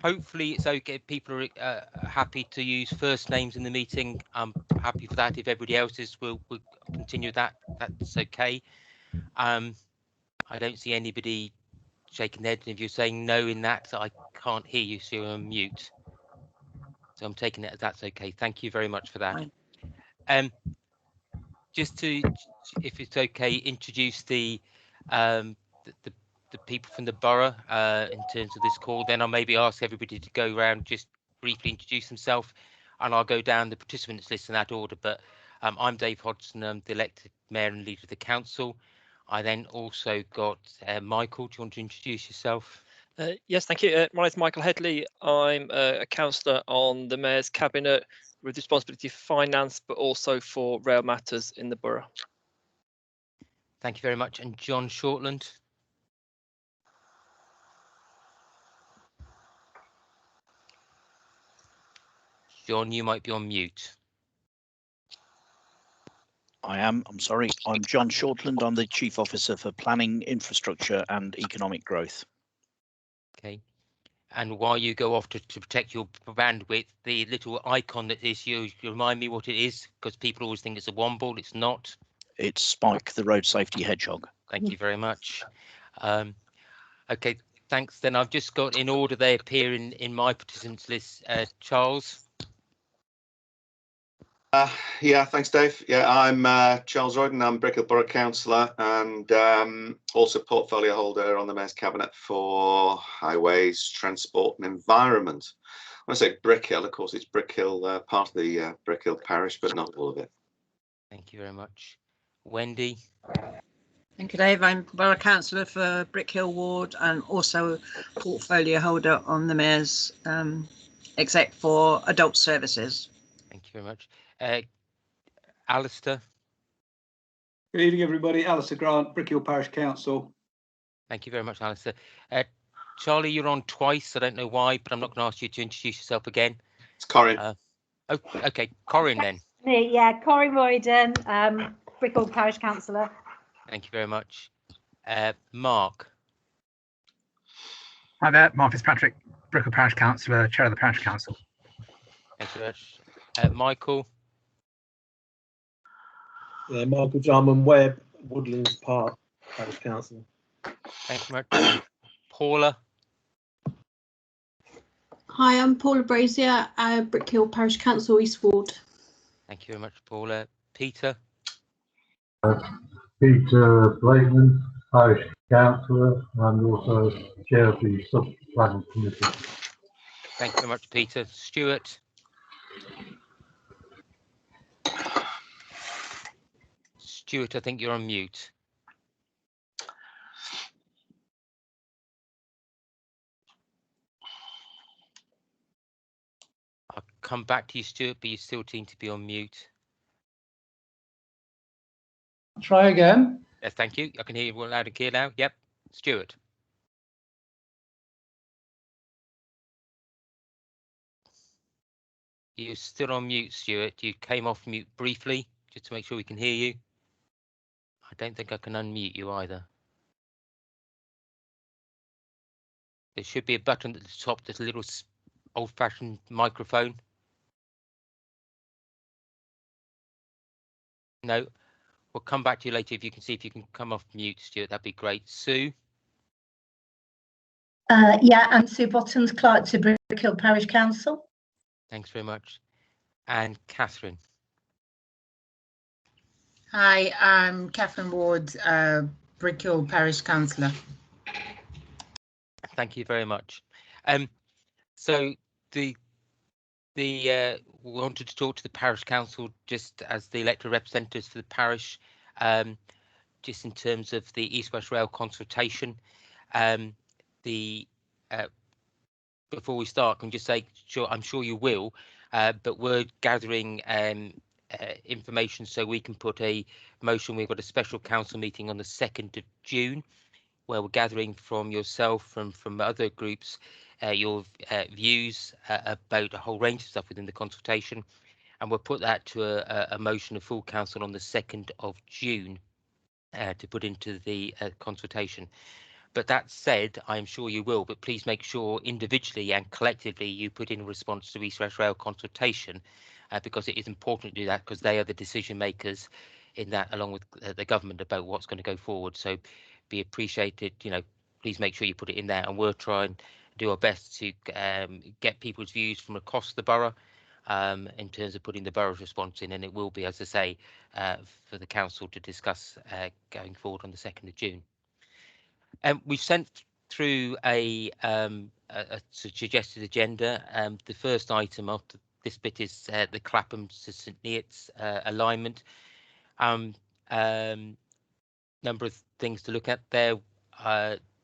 Hopefully it's okay. People are happy to use first names in the meeting. I'm happy for that. If everybody else is, we'll continue that. That's okay. I don't see anybody shaking their head. And if you're saying no in that, I can't hear you, so you're on mute. So I'm taking it as that's okay. Thank you very much for that. Just to, if it's okay, introduce the people from the borough in terms of this call. Then I'll maybe ask everybody to go around, just briefly introduce themselves, and I'll go down the participants list in that order. But I'm Dave Hodgson, I'm the elected mayor and leader of the council. I then also got Michael. Do you want to introduce yourself? Yes, thank you. My name is Michael Headley. I'm a councillor on the Mayor's Cabinet with responsibility for finance, but also for rail matters in the borough. Thank you very much. And John Shortland. John, you might be on mute. I am. I'm sorry. I'm John Shortland. I'm the Chief Officer for Planning, Infrastructure and Economic Growth. Okay. And while you go off to protect your bandwidth, the little icon that is you remind me what it is, because people always think it's a womble. It's not. It's Spike, the road safety hedgehog. Thank you very much. Okay, thanks. Then I've just got in order they appear in my participants list. Charles. Yeah, thanks, Dave. Yeah, I'm Charles Royden. I'm Brickhill Borough Councillor and also portfolio holder on the Mayor's Cabinet for Highways, Transport and Environment. When I say Brickhill, of course, it's Brickhill, part of the Brickhill Parish, but not all of it. Thank you very much. Wendy. Thank you, Dave. I'm Borough Councillor for Brickhill Ward and also portfolio holder on the Mayor's exec for Adult Services. Thank you very much. Alistair. Good evening, everybody. Alistair Grant, Brickhill Parish Council. Thank you very much, Alistair. Charlie, you're on twice. I don't know why, but I'm not going to ask you to introduce yourself again. It's Corin. Oh, okay, Corin then. Me, yeah, Corin Royden, Brickhill Parish Councillor. Thank you very much. Mark. Hi there, Mark Fitzpatrick, Brickhill Parish Councillor, Chair of the Parish Council. Thank you very much. Michael. Yeah, Michael Jarman Webb, Woodlands Park Parish Council. Thank you very much. Paula. Hi, I'm Paula Brazier, Brickhill Parish Council, East Ward. Thank you very much, Paula. Peter. Peter Blakeman, Parish Councillor and also Chair of the Sub-Planning Committee. Thank you very much, Peter. Stuart. Stuart, I think you're on mute. I'll come back to you, Stuart, but you still seem to be on mute. Try again. Yes, thank you. I can hear you loud and clear now. Yep, Stuart. You're still on mute, Stuart. You came off mute briefly, just to make sure we can hear you. I don't think I can unmute you either. There should be a button at the top, there's a little old-fashioned microphone. No, we'll come back to you later if you can see if you can come off mute, Stuart. That'd be great. Sue? Yeah, I'm Sue Bottoms, clerk to Brickhill Parish Council. Thanks very much. And Catherine? Hi, I'm Catherine Ward, Brickhill Parish Councillor. Thank you very much. So we wanted to talk to the parish council just as the elected representatives for the parish, just in terms of the EWRl consultation. Before we start, I can just say, sure, I'm sure you will, but we're gathering information so we can put a motion. We've got a special council meeting on the 2nd of June, where we're gathering from yourself, from other groups, your views about a whole range of stuff within the consultation, and we'll put that to a motion of full council on the 2nd of June to put into the consultation. But that said, I am sure you will, but please make sure individually and collectively you put in a response to EWRl consultation, because it is important to do that, because they are the decision makers in that, along with the government, about what's going to go forward. So be appreciated, please make sure you put it in there, and we'll try and do our best to get people's views from across the borough in terms of putting the borough's response in, and it will be, as I say, for the council to discuss going forward on the 2nd of June. We've sent through a suggested agenda. The first item after this bit is the Clapham to St Neots alignment. Number of things to look at there.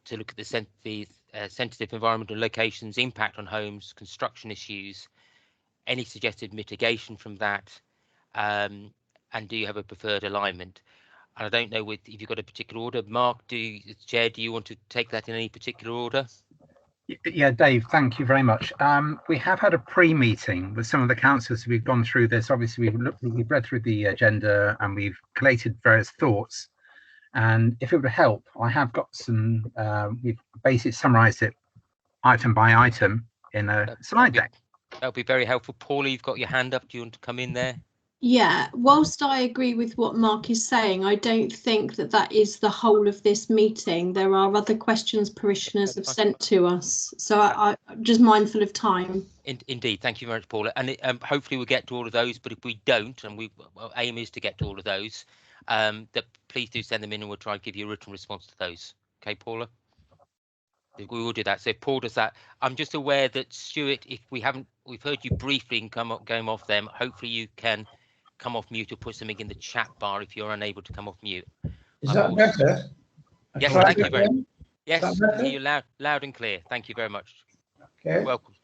To look at the sensitive environmental locations, impact on homes, construction issues, any suggested mitigation from that, and do you have a preferred alignment? And I don't know if you've got a particular order. Mark, Chair, do you want to take that in any particular order? Yeah, Dave, thank you very much. We have had a pre-meeting with some of the councillors. We've gone through this. Obviously, we've read through the agenda and we've collated various thoughts. And if it would help, I have got some, we've basically summarised it item by item in a slide deck. That'll be very helpful. Paula, you've got your hand up. Do you want to come in there? Yeah, whilst I agree with what Mark is saying, I don't think that is the whole of this meeting. There are other questions parishioners have sent to us, so I'm just mindful of time. Indeed, thank you very much, Paula. And hopefully we'll get to all of those, but if we don't, and our aim is to get to all of those, that please do send them in and we'll try and give you a written response to those. Okay, Paula? We will do that. So if Paul does that, I'm just aware that Stuart, if we've heard you briefly and going off them, hopefully you can come off mute or put something in the chat bar if you're unable to come off mute. Is that better? Yes, thank you very much. Yes, I hear you loud and clear. Thank you very much. Okay. Welcome,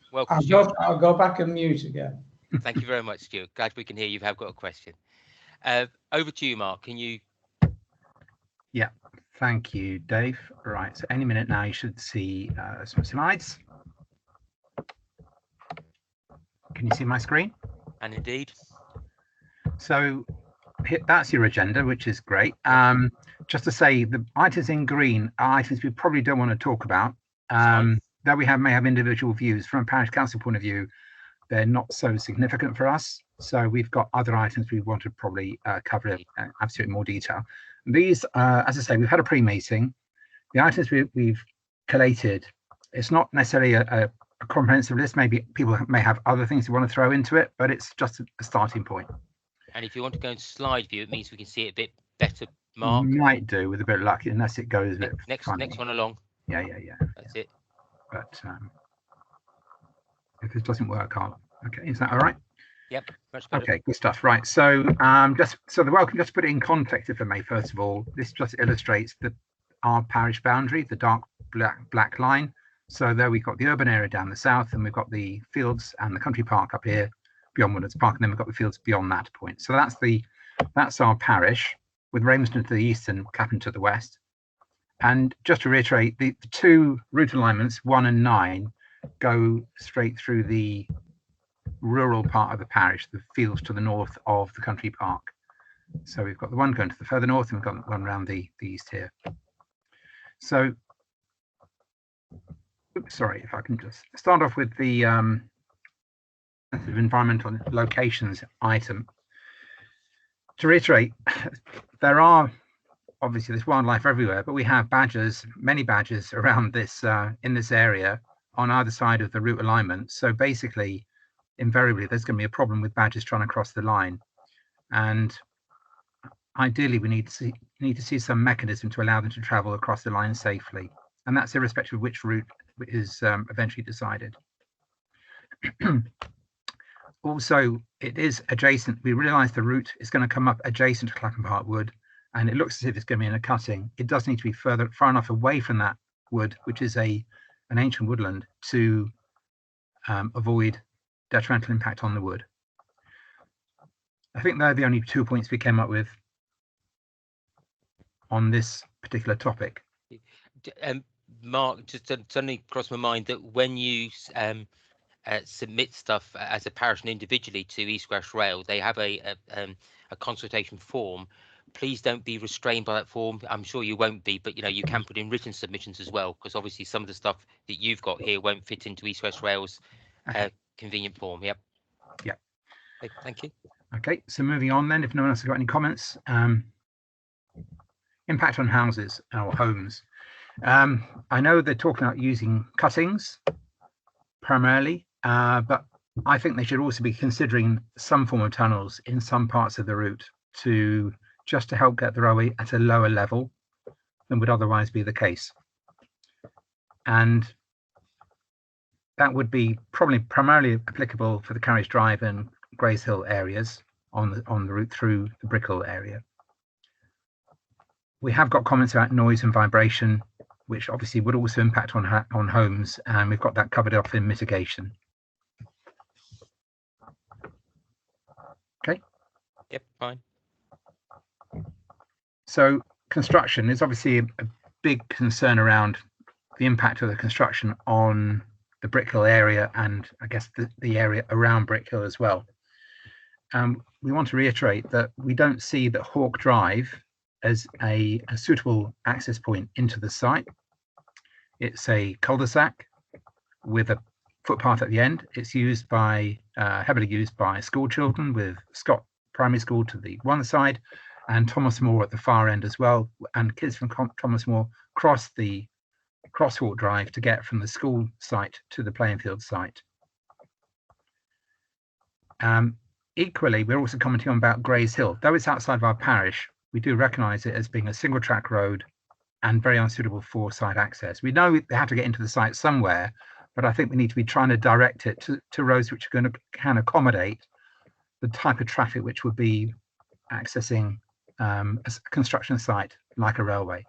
I'll go back and mute again. Thank you very much, Stuart. Glad we can hear you. Have got a question. Over to you, Mark. Can you? Yeah, thank you, Dave. Right, so any minute now you should see some slides. Can you see my screen? And indeed. So that's your agenda, which is great. Just to say, the items in green are items we probably don't want to talk about. Though we may have individual views from a parish council point of view, they're not so significant for us. So we've got other items we want to probably cover in absolutely more detail. These, as I say, we've had a pre-meeting. The items we've collated, it's not necessarily a comprehensive list. Maybe people may have other things they want to throw into it, but it's just a starting point. And if you want to go into slide view, it means we can see it a bit better, Mark. Might do with a bit of luck, unless it goes a bit next one along. Yeah. That's it. But if this doesn't work, okay, is that all right? Yep, much better. Okay, good stuff. Right, so just the welcome, just to put it in context, if I may, first of all, this just illustrates our parish boundary, the dark black line. So there we've got the urban area down the south, and we've got the fields and the country park up here beyond Woodlands Park, and then we've got the fields beyond that point. So that's our parish, with Ramsden to the east and Clapham to the west. And just to reiterate, the two route alignments, 1 and 9, go straight through the rural part of the parish, the fields to the north of the country park. So we've got the one going to the further north, and we've got one around the east here. So, sorry, if I can just start off with the environmental locations item. To reiterate, obviously there's wildlife everywhere, but we have badgers, many badgers around this in this area on either side of the route alignment. So basically, invariably, there's going to be a problem with badgers trying to cross the line, and ideally we need to see some mechanism to allow them to travel across the line safely, and that's irrespective of which route is eventually decided. Also, it is adjacent. We realise the route is going to come up adjacent to Clapham Park Wood, and it looks as if it's going to be in a cutting. It does need to be far enough away from that wood, which is an ancient woodland, to avoid detrimental impact on the wood. I think they're the only 2 points we came up with on this particular topic. Mark, just suddenly crossed my mind that when you submit stuff as a parish and individually to EWRl, they have a consultation form, please don't be restrained by that form. I'm sure you won't be, but you can put in written submissions as well, because obviously some of the stuff that you've got here won't fit into East West Rail's convenient form. Yep. Yep. Okay, thank you. Okay, so moving on then, if no one else has got any comments. Impact on houses or homes. I know they're talking about using cuttings primarily, but I think they should also be considering some form of tunnels in some parts of the route just to help get the railway at a lower level than would otherwise be the case. And that would be probably primarily applicable for the Carriage Drive and Grays Hill areas on the route through the Brickhill area. We have got comments about noise and vibration, which obviously would also impact on homes, and we've got that covered off in mitigation. Okay. Yep, fine. So construction is obviously a big concern around the impact of the construction on the Brickhill area, and I guess the area around Brickhill as well. We want to reiterate that we don't see that Hawk Drive as a suitable access point into the site. It's a cul-de-sac with a footpath at the end. It's used by heavily used by school children, with Scott Primary School to the one side and Thomas More at the far end as well. And kids from Thomas More cross Hawk Drive to get from the school site to the playing field site. Equally, we're also commenting on about Grays Hill. Though it's outside of our parish, we do recognise it as being a single track road and very unsuitable for site access. We know they have to get into the site somewhere, but I think we need to be trying to direct it to roads which can accommodate the type of traffic which would be accessing a construction site like a railway.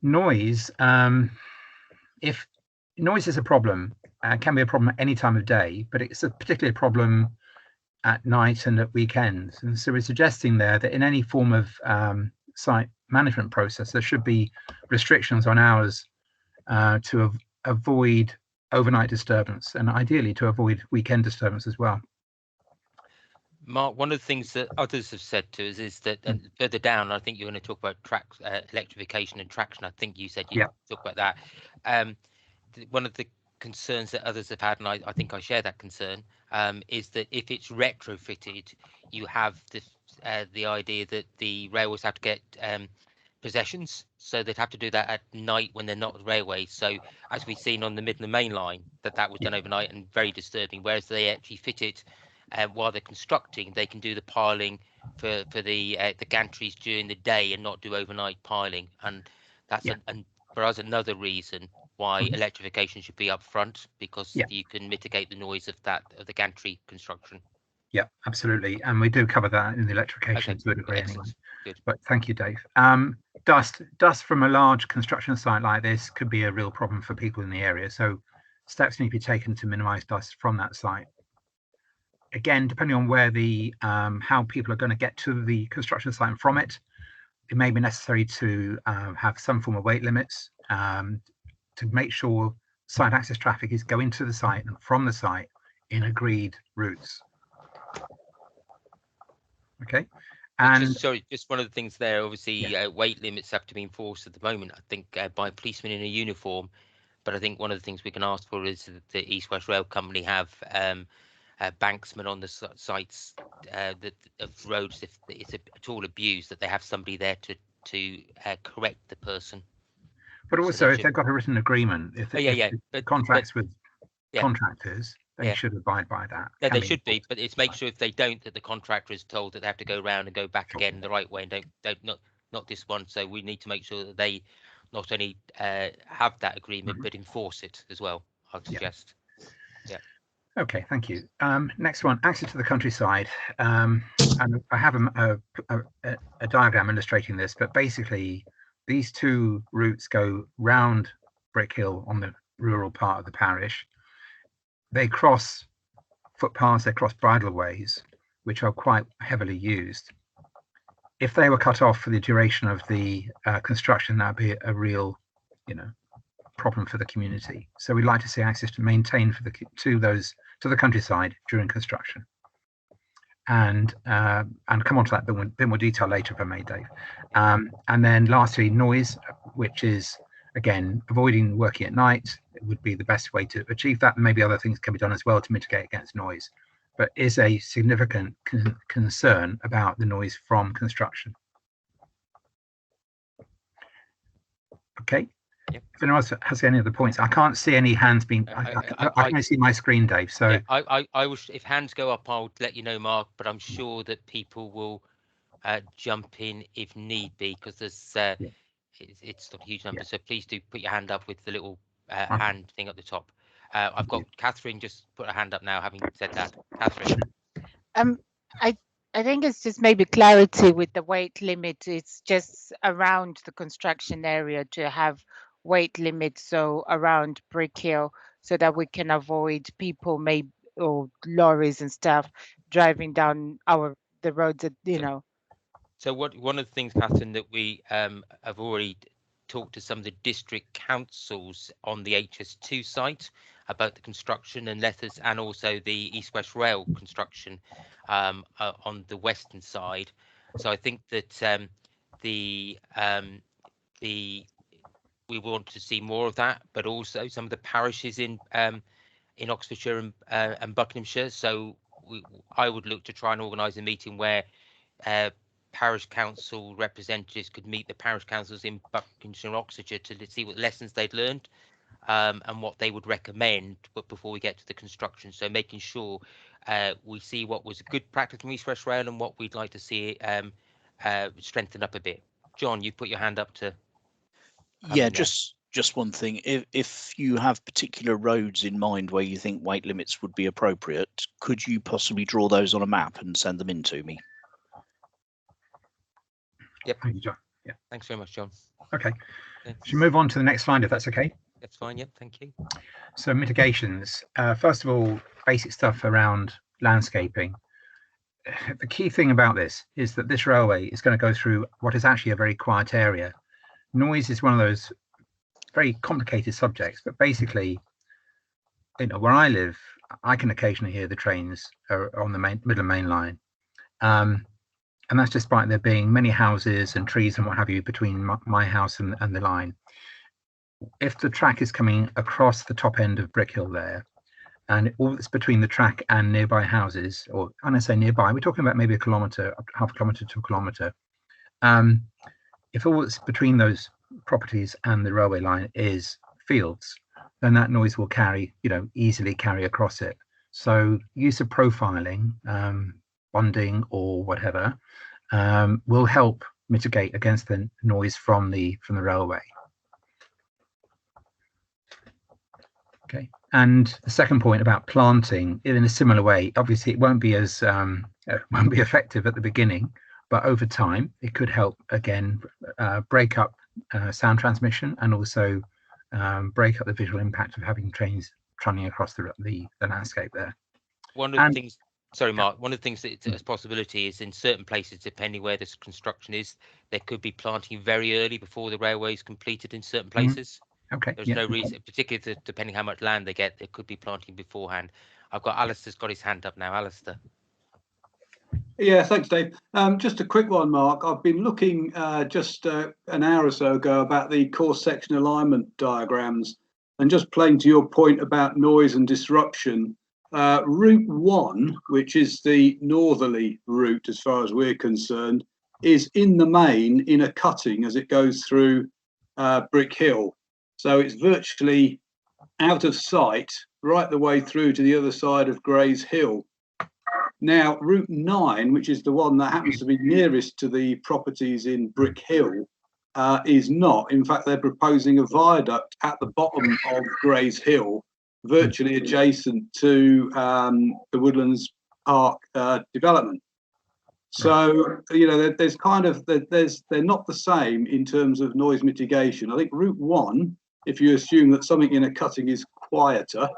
Noise, if noise is a problem, can be a problem at any time of day, but it's a particular problem at night and at weekends. And so we're suggesting there that in any form of site management process, there should be restrictions on hours to avoid overnight disturbance, and ideally to avoid weekend disturbance as well. Mark, one of the things that others have said to us is that further down, I think you're going to talk about electrification and traction. I think you said you'd talk about that. One of the concerns that others have had, and I think I share that concern, is that if it's retrofitted, you have the idea that the railways have to get possessions, so they'd have to do that at night when they're not railway. So as we've seen on the Midland Main Line, that was done overnight and very disturbing, whereas they actually fit it while they're constructing. They can do the piling for the gantries during the day and not do overnight piling, and that's and for us another reason why electrification should be up front, because you can mitigate the noise of the gantry construction. Yeah, absolutely, and we do cover that in the electrification to a degree anyway. Good. But thank you, Dave. Dust from a large construction site like this could be a real problem for people in the area, so steps need to be taken to minimise dust from that site. Again, depending on where how people are going to get to the construction site and from it, it may be necessary to have some form of weight limits to make sure site access traffic is going to the site and from the site in agreed routes. Okay, and just one of the things there. Obviously, weight limits have to be enforced at the moment, I think, by policemen in a uniform. But I think one of the things we can ask for is that the East West Rail Company have banksmen on the sites of roads, if it's at all abused, that they have somebody there to correct the person. But also, if they've got a written agreement, if contracts with contractors, they should abide by that. Yeah, they should be, but it's make sure if they don't, that the contractor is told that they have to go around and go back again the right way, and don't not this one. So we need to make sure that they not only have that agreement but enforce it as well, I'd suggest. Yeah. Okay, thank you. Next one, access to the countryside. And I have a diagram illustrating this, but basically these two routes go round Brickhill on the rural part of the parish. They cross footpaths, they cross bridleways, which are quite heavily used. If they were cut off for the duration of the construction, that'd be a real, problem for the community. So we'd like to see access to maintain to the countryside during construction. and come on to that in a bit more detail later if I may, Dave. And then lastly, noise, which is again avoiding working at night. It would be the best way to achieve that. Maybe other things can be done as well to mitigate against noise, but is a significant concern about the noise from construction. Okay. Yep. If anyone else has any other points, I can't see any hands being. I can see my screen, Dave. So yeah, I wish if hands go up, I'll let you know, Mark. But I'm sure that people will jump in if need be, because there's it's not a huge number. So please do put your hand up with the little hand thing at the top. I've got Catherine just put her hand up now. Having said that, Catherine. I think it's just maybe clarity with the weight limit. It's just around the construction area to have weight limits, so around Brickhill, so that we can avoid people or lorries and stuff driving down the roads that, you know. So one of the things, Catherine, that we have already talked to some of the district councils on the HS2 site about the construction and letters, and also the EWRl construction on the western side. So I think that we want to see more of that, but also some of the parishes in Oxfordshire and Buckinghamshire. So I would look to try and organise a meeting where parish council representatives could meet the parish councils in Buckinghamshire and Oxfordshire to see what lessons they'd learned and what they would recommend, but before we get to the construction. So making sure we see what was a good practice from EWRl and what we'd like to see strengthened up a bit. John, you put your hand up to. Yeah, just one thing. If you have particular roads in mind where you think weight limits would be appropriate, could you possibly draw those on a map and send them in to me? Yep. Thank you, John. Yeah. Thanks very much, John. Okay. Should we move on to the next slide if that's okay? That's fine. Yep. Thank you. So mitigations. First of all, basic stuff around landscaping. The key thing about this is that this railway is going to go through what is actually a very quiet area. Noise is one of those very complicated subjects, but basically, where I live, I can occasionally hear the trains on the Midland Main Line. And that's despite there being many houses and trees and what have you between my house and the line. If the track is coming across the top end of Brickhill there, and all that's between the track and nearby houses, or when I say nearby, we're talking about maybe a kilometre, half a kilometre to a kilometre. If all that's between those properties and the railway line is fields, then that noise will easily carry across it. So use of profiling, bonding or whatever, will help mitigate against the noise from the railway. Okay, and the second point about planting in a similar way. Obviously, it won't be as won't be effective at the beginning, but over time it could help again break up sound transmission and also break up the visual impact of having trains running across the landscape there. One of the things. Sorry, Mark. One of the things that it's a possibility is in certain places, depending where this construction is, there could be planting very early before the railway is completed in certain places. Okay. There's no reason, particularly depending how much land they get, there could be planting beforehand. I've got Alistair's got his hand up now. Alistair. Yeah, thanks, Dave. Just a quick one, Mark. I've been looking just an hour or so ago about the course section alignment diagrams, and just playing to your point about noise and disruption. Route 1, which is the northerly route as far as we're concerned, is in the main in a cutting as it goes through Brickhill. So it's virtually out of sight right the way through to the other side of Grays Hill. Now, Route 9, which is the one that happens to be nearest to the properties in Brickhill, is not. In fact, they're proposing a viaduct at the bottom of Grays Hill, virtually adjacent to the Woodlands Park development. So, there's they're not the same in terms of noise mitigation. I think Route 1, if you assume that something in a cutting is quieter,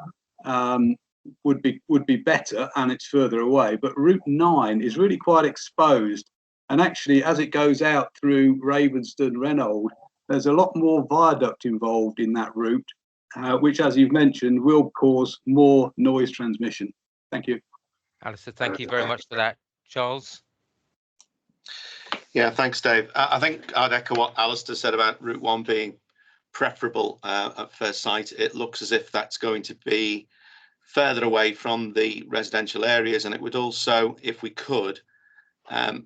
would be better, and it's further away. But Route 9 is really quite exposed, and actually, as it goes out through Ravenston, Renauld, there's a lot more viaduct involved in that route. Which, as you've mentioned, will cause more noise transmission. Thank you. Alistair, thank you very much for that. Charles? Yeah, thanks, Dave. I think I'd echo what Alistair said about Route 1 being preferable at first sight. It looks as if that's going to be further away from the residential areas, and it would also, if we could,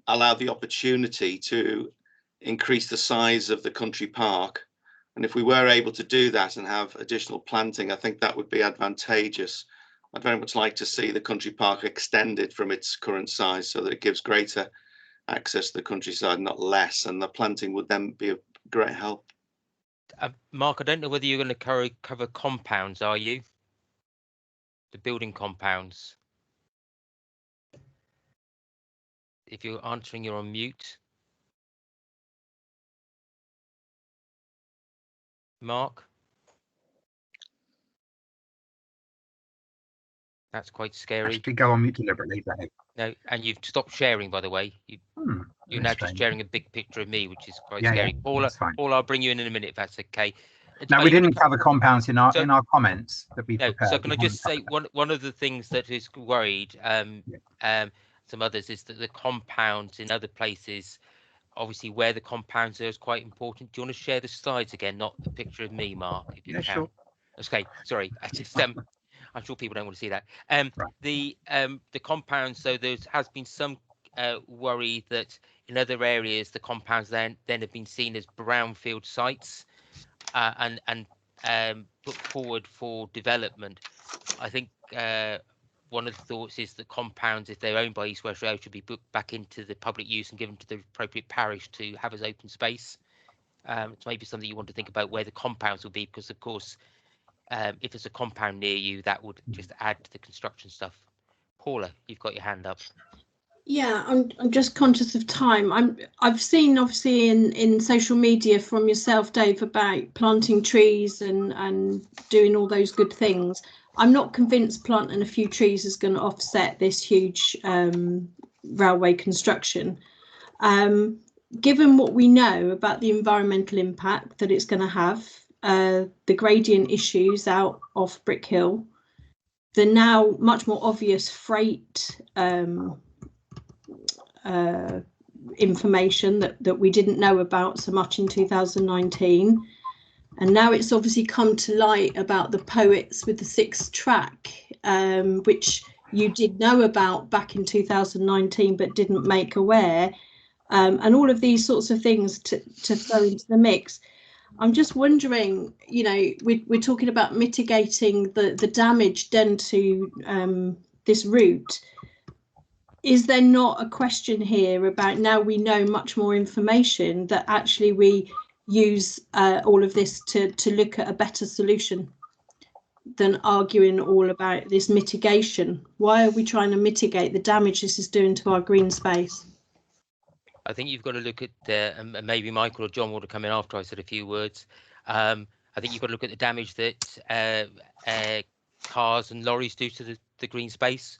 allow the opportunity to increase the size of the country park. And if we were able to do that and have additional planting, I think that would be advantageous. I'd very much like to see the country park extended from its current size so that it gives greater access to the countryside, not less, and the planting would then be a great help. Mark, I don't know whether you're going to cover compounds, are you? The building compounds. If you're answering, you're on mute. Mark? That's quite scary. Actually, go on mute deliberately, Dave. No, and you've stopped sharing, by the way. You're now just sharing a big picture of me, which is quite scary. Yeah, Paul, I'll bring you in a minute if that's okay. No, we didn't cover compounds in our comments that we prepared. So can I just say one of the things that is worried some others is that the compounds in other places, obviously where the compounds are is quite important. Do you want to share the slides again, not the picture of me, Mark, if you can? Sure. Okay, sorry. I just I'm sure people don't want to see that. The compounds, so there has been some worry that in other areas the compounds then have been seen as brownfield sites and put forward for development. I think one of the thoughts is that compounds, if they're owned by East West Rail, should be put back into the public use and given to the appropriate parish to have as open space. It's maybe something you want to think about where the compounds will be, because of course if there's a compound near you, that would just add to the construction stuff. Paula, you've got your hand up. Yeah, I'm just conscious of time. I've seen obviously in social media from yourself, Dave, about planting trees and doing all those good things. I'm not convinced planting a few trees is going to offset this huge railway construction. Given what we know about the environmental impact that it's going to have, the gradient issues out off Brickhill, the now much more obvious freight information that we didn't know about so much in 2019, and now it's obviously come to light about the poets with the 6th track, which you did know about back in 2019 but didn't make aware, and all of these sorts of things to throw into the mix. I'm just wondering, we're talking about mitigating the damage done to this route. Is there not a question here about, now we know much more information, that actually we use all of this to look at a better solution than arguing all about this mitigation? Why are we trying to mitigate the damage this is doing to our green space? I think you've got to look at, and maybe Michael or John want to come in after I said a few words. I think you've got to look at the damage that cars and lorries do to the green space.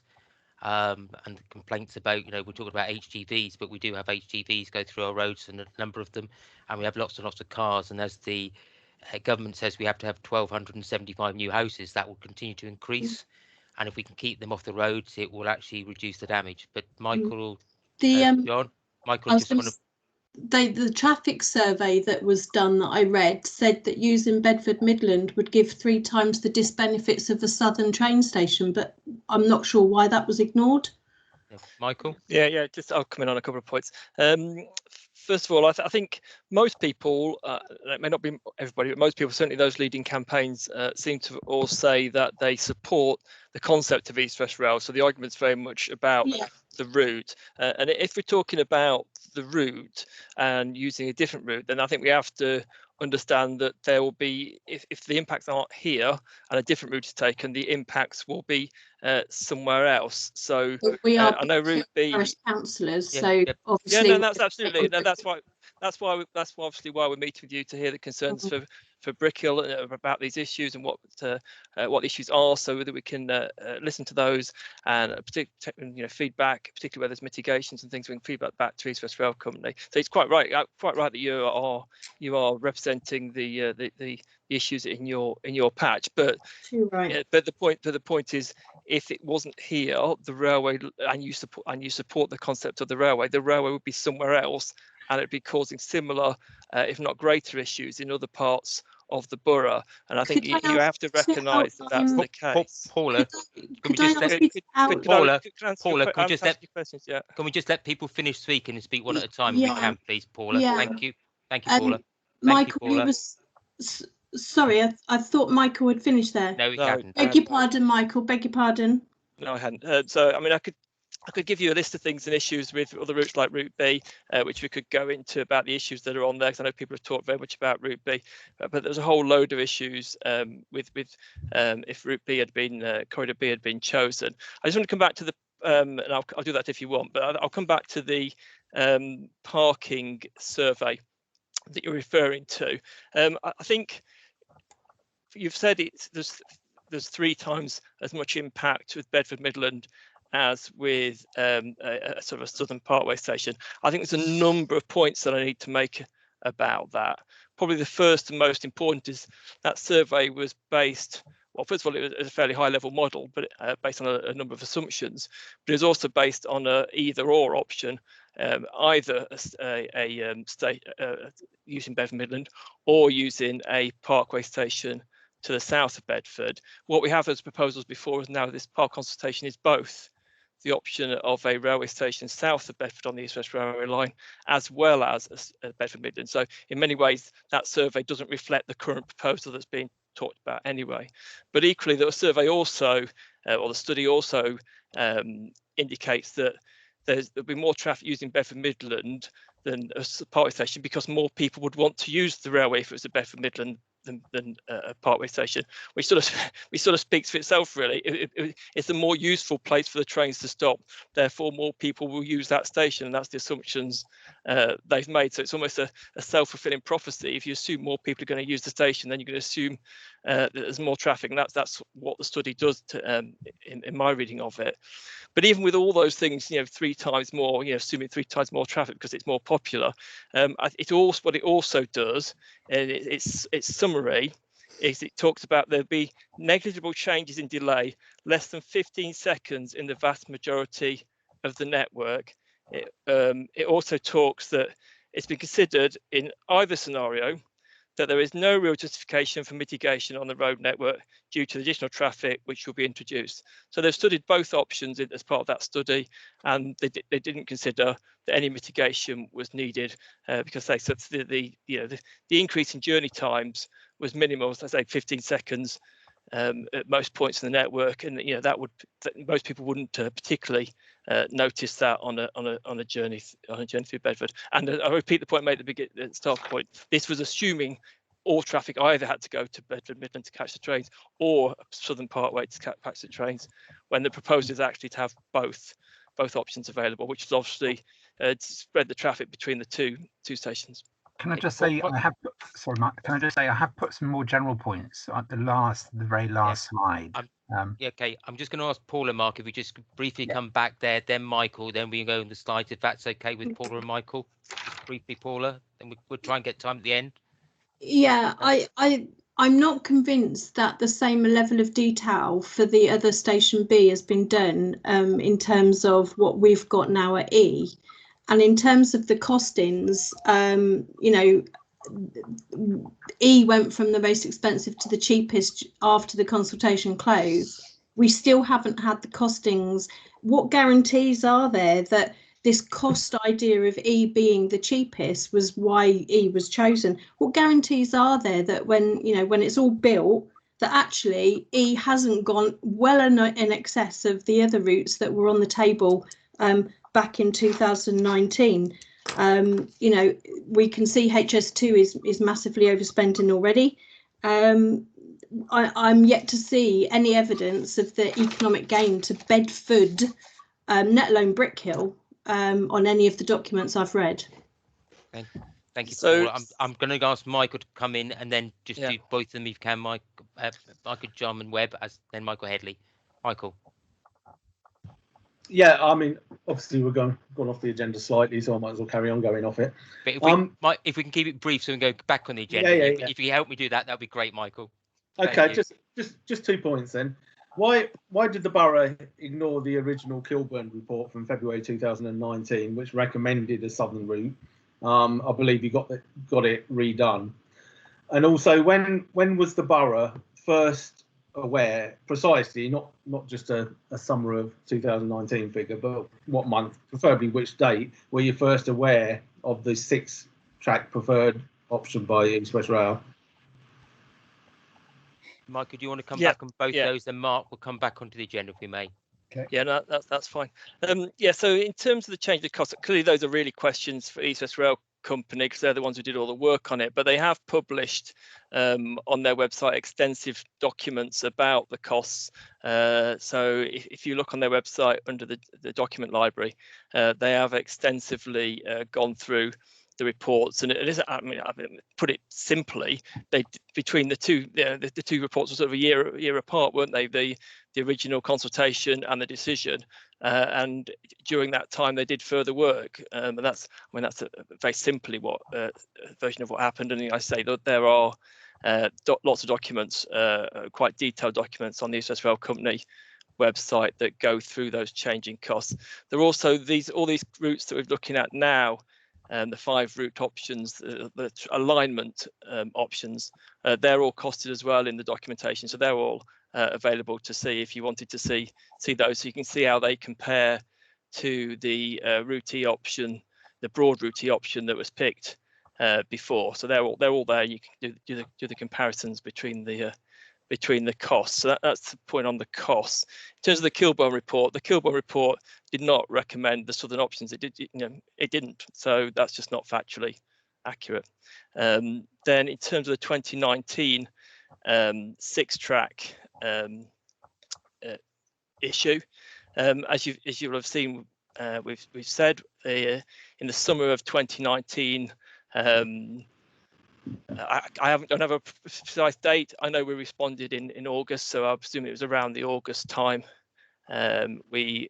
And the complaints about, we're talking about HGVs, but we do have HGVs go through our roads, and a number of them, and we have lots and lots of cars. And as the government says, we have to have 1,275 new houses, that will continue to increase. And if we can keep them off the roads, it will actually reduce the damage. But Michael, John, Michael, the traffic survey that was done that I read said that using Bedford Midland would give 3 times the disbenefits of a southern train station, but I'm not sure why that was ignored. Michael? Yeah, just I'll come in on a couple of points. First of all, I think most people, it may not be everybody, but most people, certainly those leading campaigns, seem to all say that they support the concept of East West Rail. So the argument's very much about the route. And if we're talking about the route and using a different route, then I think we have to understand that there will be, if the impacts aren't here and a different route is taken, the impacts will be somewhere else. So we are I know Route B parish councillors, so obviously that's absolutely that's why obviously why we're meeting with you, to hear the concerns for Brickhill about these issues and what the issues are, so that we can listen to those and feedback, particularly where there's mitigations and things, we can feedback back to East West Rail Company. So it's quite right that you are representing the issues in your patch, but the point is, if it wasn't here, the railway, and you support the concept of the railway would be somewhere else, and it'd be causing similar, if not greater, issues in other parts of the borough. And I think you have to recognise that that's the case. Paula, can we just let people finish speaking and speak one at a time if we can, please, Paula? Thank you, Paula. Michael, it was sorry, I thought Michael had finished there. No, he hadn't. Beg your pardon, Michael. Beg your pardon. No, I hadn't. So I mean, I could give you a list of things and issues with other routes like Route B, which we could go into about the issues that are on there, because I know people have talked very much about Route B, but there's a whole load of issues with if Route B had been Corridor B had been chosen. I just want to come back to the and I'll do that if you want, but I'll come back to the parking survey that you're referring to. I think you've said there's 3 times as much impact with Bedford Midland as with a sort of a Southern Parkway station. I think there's a number of points that I need to make about that. Probably the first and most important is that survey was based, well, first of all, it was a fairly high level model, but based on a number of assumptions, but it was also based on a either or option, either using Bedford Midland or using a Parkway station to the south of Bedford. What we have as proposals before us now, this park consultation, is both the option of a railway station south of Bedford on the East West Railway line, as well as Bedford Midland. So in many ways, that survey doesn't reflect the current proposal that's being talked about anyway. But equally, the survey also, or the study also indicates that there'll be more traffic using Bedford Midland than a Parkway station, because more people would want to use the railway if it was a Bedford Midland than a Parkway station, which sort of speaks for itself, really. It's a more useful place for the trains to stop, therefore more people will use that station, and that's the assumptions they've made. So it's almost a self-fulfilling prophecy. If you assume more people are going to use the station, then you're going to assume that there's more traffic, and that's what the study does in my reading of it. But even with all those things, 3 times more, assuming 3 times more traffic because it's more popular, what it also does, and its summary, is it talks about there'll be negligible changes in delay, less than 15 seconds in the vast majority of the network. It also talks that it's been considered in either scenario that there is no real justification for mitigation on the road network due to the additional traffic which will be introduced. So they've studied both options as part of that study, and they didn't consider that any mitigation was needed because they said the increase in journey times was minimal, as I say, 15 seconds at most points in the network, and that most people wouldn't particularly notice that on a journey through Bedford. And I repeat the point made at the start point. This was assuming all traffic either had to go to Bedford Midland to catch the trains or Southern Parkway to catch the trains, when the proposal is actually to have both options available, which is obviously to spread the traffic between the two stations. Can I just say I have put some more general points at the very last slide. Okay, I'm just going to ask Paula, Mark, if we just briefly come back there, then Michael, then we go on the slides, if that's okay with Paula and Michael. Just briefly, Paula, then we'll try and get time at the end. Yeah, I'm not convinced that the same level of detail for the other station B has been done in terms of what we've got now at E. And in terms of the costings, E went from the most expensive to the cheapest after the consultation closed. We still haven't had the costings. What guarantees are there that this cost idea of E being the cheapest was why E was chosen? What guarantees are there that when it's all built, that actually E hasn't gone well in excess of the other routes that were on the table back in 2019? We can see HS2 is massively overspending already. I'm yet to see any evidence of the economic gain to Bedford, let alone Brickhill, on any of the documents I've read. Thank you, Paul. I'm going to ask Michael to come in and then just do both of them if you can, Michael Jarman Webb, then Michael Headley. Michael. Yeah, I mean, obviously we're gone off the agenda slightly, so I might as well carry on going off it. But if we can keep it brief so we can go back on the agenda, if you help me do that, that'd be great, Michael. Okay, just 2 points then. Why did the borough ignore the original Kilburn report from February 2019, which recommended a southern route? I believe you got it redone. And also, when was the borough first aware, precisely, not just a summer of 2019 figure, but what month, preferably which date, were you first aware of the 6-track preferred option by East West Rail? Michael, do you want to come back on both those, and Mark will come back onto the agenda if we may. Okay. Yeah, no, that's fine. Yeah, so in terms of the change of cost, clearly those are really questions for East West Rail Company, because they're the ones who did all the work on it, but they have published on their website extensive documents about the costs. So if you look on their website under the document library, they have extensively gone through the reports, and it is, I mean, put it simply, between the two, the two reports were sort of a year apart, weren't they? The original consultation and the decision, and during that time they did further work, and that's, I mean, that's very simply what a version of what happened. And I say that there are lots of documents, quite detailed documents on the East West Rail Company website that go through those changing costs. There are also all these routes that we're looking at now. The 5 route options, the alignment options, they're all costed as well in the documentation. So they're all available to see if you wanted to see those. So you can see how they compare to the route E option, the broad route E option that was picked before. So they're all there. You can do the comparisons between the costs. So that's the point on the costs. In terms of the Kilburn report did not recommend the southern options. It didn't. So that's just not factually accurate. Then in terms of the 2019 6-track issue, as you will have seen, we've said in the summer of 2019. I don't have a precise date. I know we responded in August, so I presume it was around the August time. We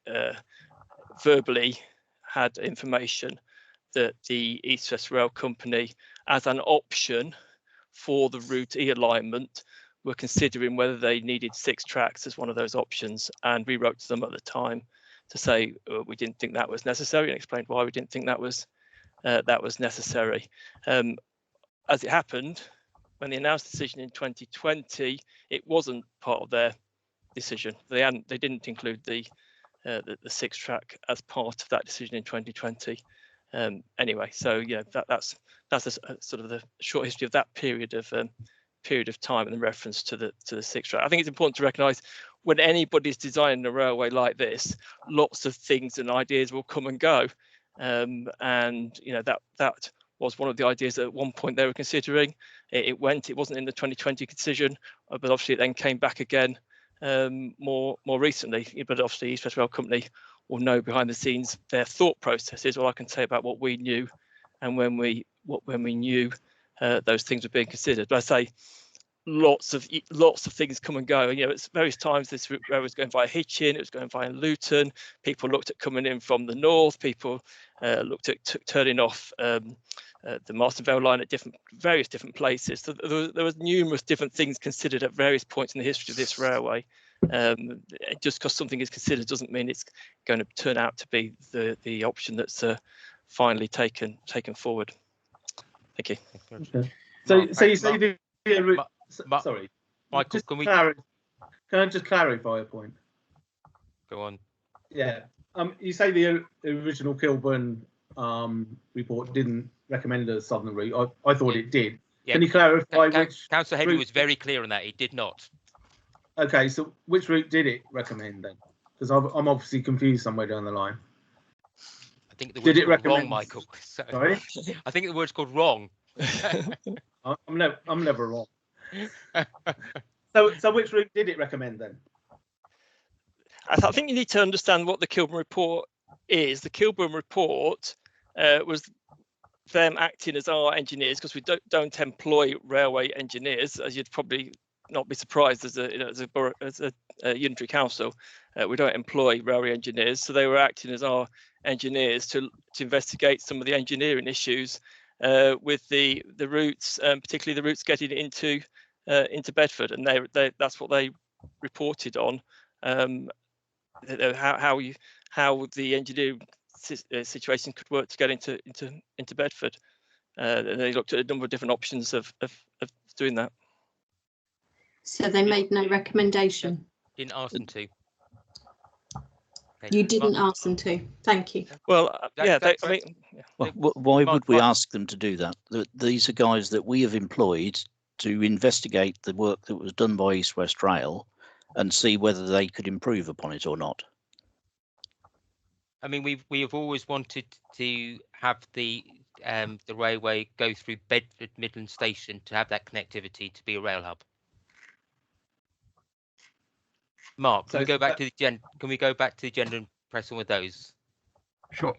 verbally had information that the East West Rail Company, as an option for the route E alignment, were considering whether they needed 6 tracks as one of those options, and we wrote to them at the time to say we didn't think that was necessary, and explained why we didn't think that was necessary. As it happened, when they announced the decision in 2020, it wasn't part of their decision. They didn't include the 6-track as part of that decision in 2020. Anyway, so yeah, that's a sort of the short history of that period of time and the reference to the 6-track. I think it's important to recognise when anybody's designing a railway like this, lots of things and ideas will come and go, and that was one of the ideas that at one point they were considering. It wasn't in the 2020 decision, but obviously it then came back again more recently. But obviously East West Rail Company will know behind the scenes their thought processes. All I can say about what we knew and when we knew those things were being considered. But I say lots of things come and go. It's various times this road was going via Hitchin, it was going via Luton. People looked at coming in from the north. People looked at turning off the Marston Vale line at various different places. So there was numerous different things considered at various points in the history of this railway. Just because something is considered doesn't mean it's going to turn out to be the option that's finally taken forward. Thank you. Okay. So you say sorry, Michael, can I just clarify a point? Go on. Yeah. You say the original Kilburn report didn't recommend a southern route. I thought it did. Yeah. Can you clarify which? Councillor Heavy was very clear on that. It did not. Okay, so which route did it recommend then? Because I'm obviously confused somewhere down the line. I think the word's called wrong, Michael. Sorry? I think the word's called wrong. I'm never wrong. So which route did it recommend then? I think you need to understand what the Kilburn report is. The Kilburn report was them acting as our engineers, because we don't employ railway engineers, as you'd probably not be surprised as a unitary council. We don't employ railway engineers, so they were acting as our engineers to investigate some of the engineering issues with the routes, particularly the routes getting into Bedford, and that's what they reported on how the engineering situation could work to get into Bedford. They looked at a number of different options of doing that. So they made no recommendation. Didn't ask them to. You didn't ask them to. Thank you. Well, yeah. Why would we ask them to do that? These are guys that we have employed to investigate the work that was done by East West Rail and see whether they could improve upon it or not. I mean, we have always wanted to have the railway go through Bedford Midland Station to have that connectivity to be a rail hub. Mark, can we go back to the agenda and press on with those? Sure.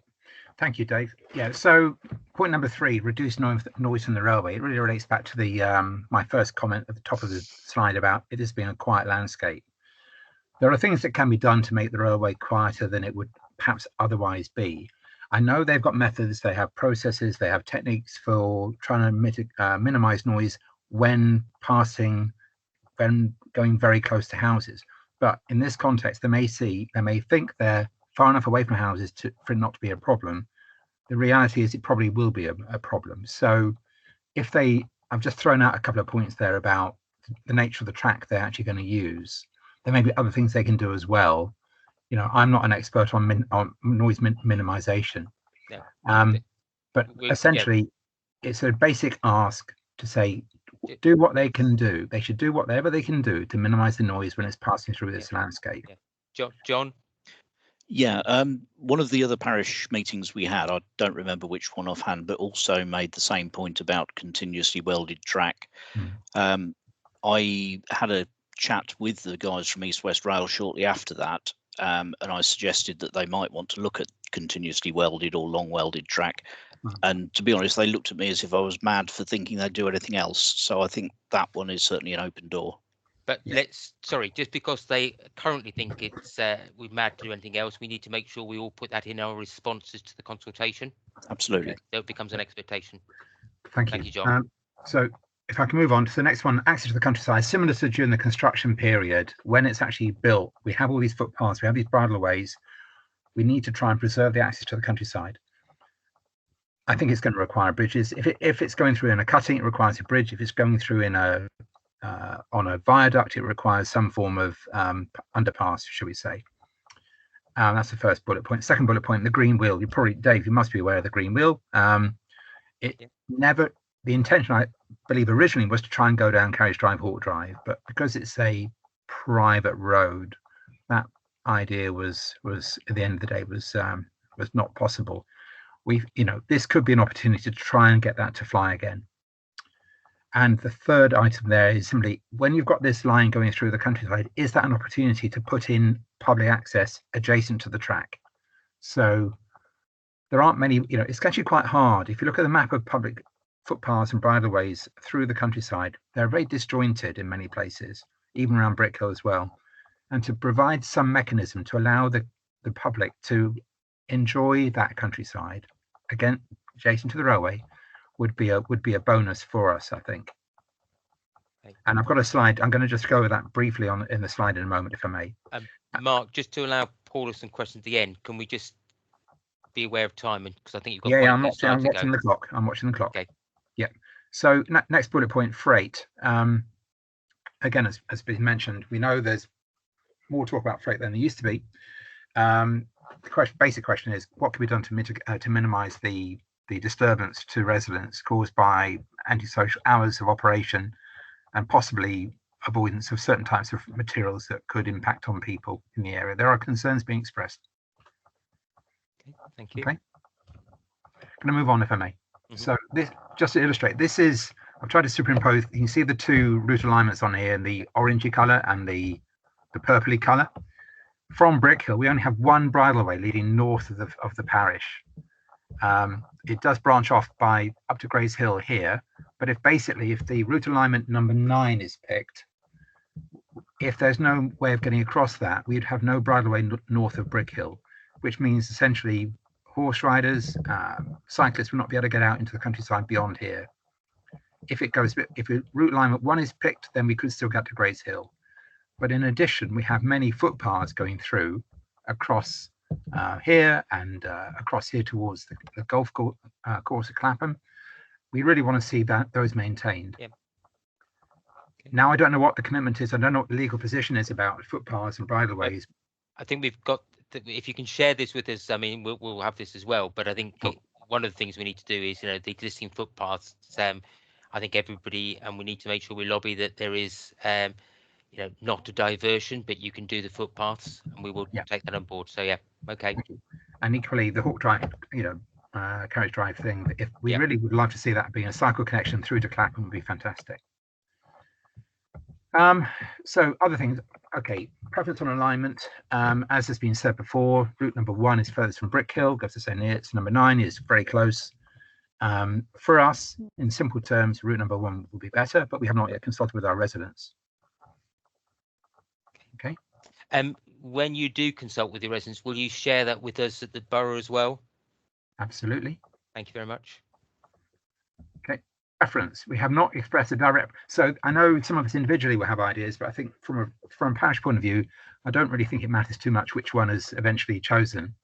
Thank you, Dave. Yeah. So point number 3: reduce noise from the railway. It really relates back to the my first comment at the top of the slide about it has been a quiet landscape. There are things that can be done to make the railway quieter than it would perhaps otherwise be. I know they've got methods, they have processes, they have techniques for trying to minimize noise when going very close to houses. But in this context, they may think they're far enough away from houses for it not to be a problem. The reality is it probably will be a problem. So I've just thrown out a couple of points there about the nature of the track they're actually going to use. There may be other things they can do as well. You know, I'm not an expert on noise minimization, but essentially it's a basic ask to say, do what they can do. They should do whatever they can do to minimize the noise when it's passing through this landscape. John? Yeah, one of the other parish meetings we had, I don't remember which one offhand, but also made the same point about continuously welded track. I had a chat with the guys from East West Rail shortly after that, and I suggested that they might want to look at continuously welded or long welded track. And to be honest, they looked at me as if I was mad for thinking they'd do anything else. So I think that one is certainly an open door. But just because they currently think it's we're mad to do anything else, we need to make sure we all put that in our responses to the consultation. Absolutely. So it becomes an expectation. Thank you, John. So if I can move on to the next one, access to the countryside, similar to during the construction period, when it's actually built, we have all these footpaths, we have these bridleways. We need to try and preserve the access to the countryside. I think it's going to require bridges. If it's going through in a cutting, it requires a bridge. If it's going through in on a viaduct, it requires some form of underpass, should we say. That's the first bullet point. Second bullet point, the green wheel. Dave, you must be aware of the green wheel. The intention, I believe, originally was to try and go down Carriage Drive, Hawk Drive, but because it's a private road, that idea was at the end of the day was not possible. This could be an opportunity to try and get that to fly again. And the third item there is simply, when you've got this line going through the countryside, is that an opportunity to put in public access adjacent to the track? So there aren't many, it's actually quite hard. If you look at the map of public footpaths and bridleways through the countryside, they're very disjointed in many places, even around Brickhill as well. And to provide some mechanism to allow the public to enjoy that countryside, again, adjacent to the railway, would be a bonus for us, I think. And I've got a slide. I'm going to just go over that briefly in the slide in a moment, if I may. Mark, just to allow Paula some questions at the end, can we just be aware of time? Because I think you've got. Yeah, I'm watching the clock. I'm watching the clock. Okay. Yeah. So next bullet point, freight. Again, as been mentioned, we know there's more talk about freight than there used to be. The basic question is, what can be done to minimise the disturbance to residents caused by antisocial hours of operation and possibly avoidance of certain types of materials that could impact on people in the area? There are concerns being expressed. Okay, thank you. Okay. I'm going to move on, if I may. So this, just to illustrate, this is, I've tried to superimpose, you can see the two route alignments on here, the orangey colour and the purpley colour. From Brickhill, we only have one bridleway leading north of the parish. It does branch off up to Grays Hill here, but if the route alignment number 9 is picked, if there's no way of getting across that, we'd have no bridleway north of Brickhill, which means essentially horse riders, cyclists will not be able to get out into the countryside beyond here. If route alignment 1 is picked, then we could still get to Grays Hill. But in addition, we have many footpaths going through across here and across here towards the golf course at Clapham. We really want to see those maintained. Yep. Now, I don't know what the commitment is. I don't know what the legal position is about footpaths and bridleways. I think we've got. If you can share this with us, I mean, we'll have this as well. But I think one of the things we need to do is, the existing footpaths. I think everybody, and we need to make sure we lobby that there is, not a diversion, but you can do the footpaths, and we will take that on board. So yeah, okay. And equally, the Hawk Drive, carriage drive thing. If we really would love to see that being a cycle connection through to Clapham, would be fantastic. So other things, okay, preference on alignment, as has been said before, route number 1 is furthest from Brickhill, goes to St Neots. Number 9 is very close. For us, in simple terms, route number 1 will be better, but we have not yet consulted with our residents. Okay. When you do consult with your residents, will you share that with us at the borough as well? Absolutely. Thank you very much. Okay. Preference. We have not expressed a direct. So I know some of us individually will have ideas, but I think from a parish point of view, I don't really think it matters too much which one is eventually chosen.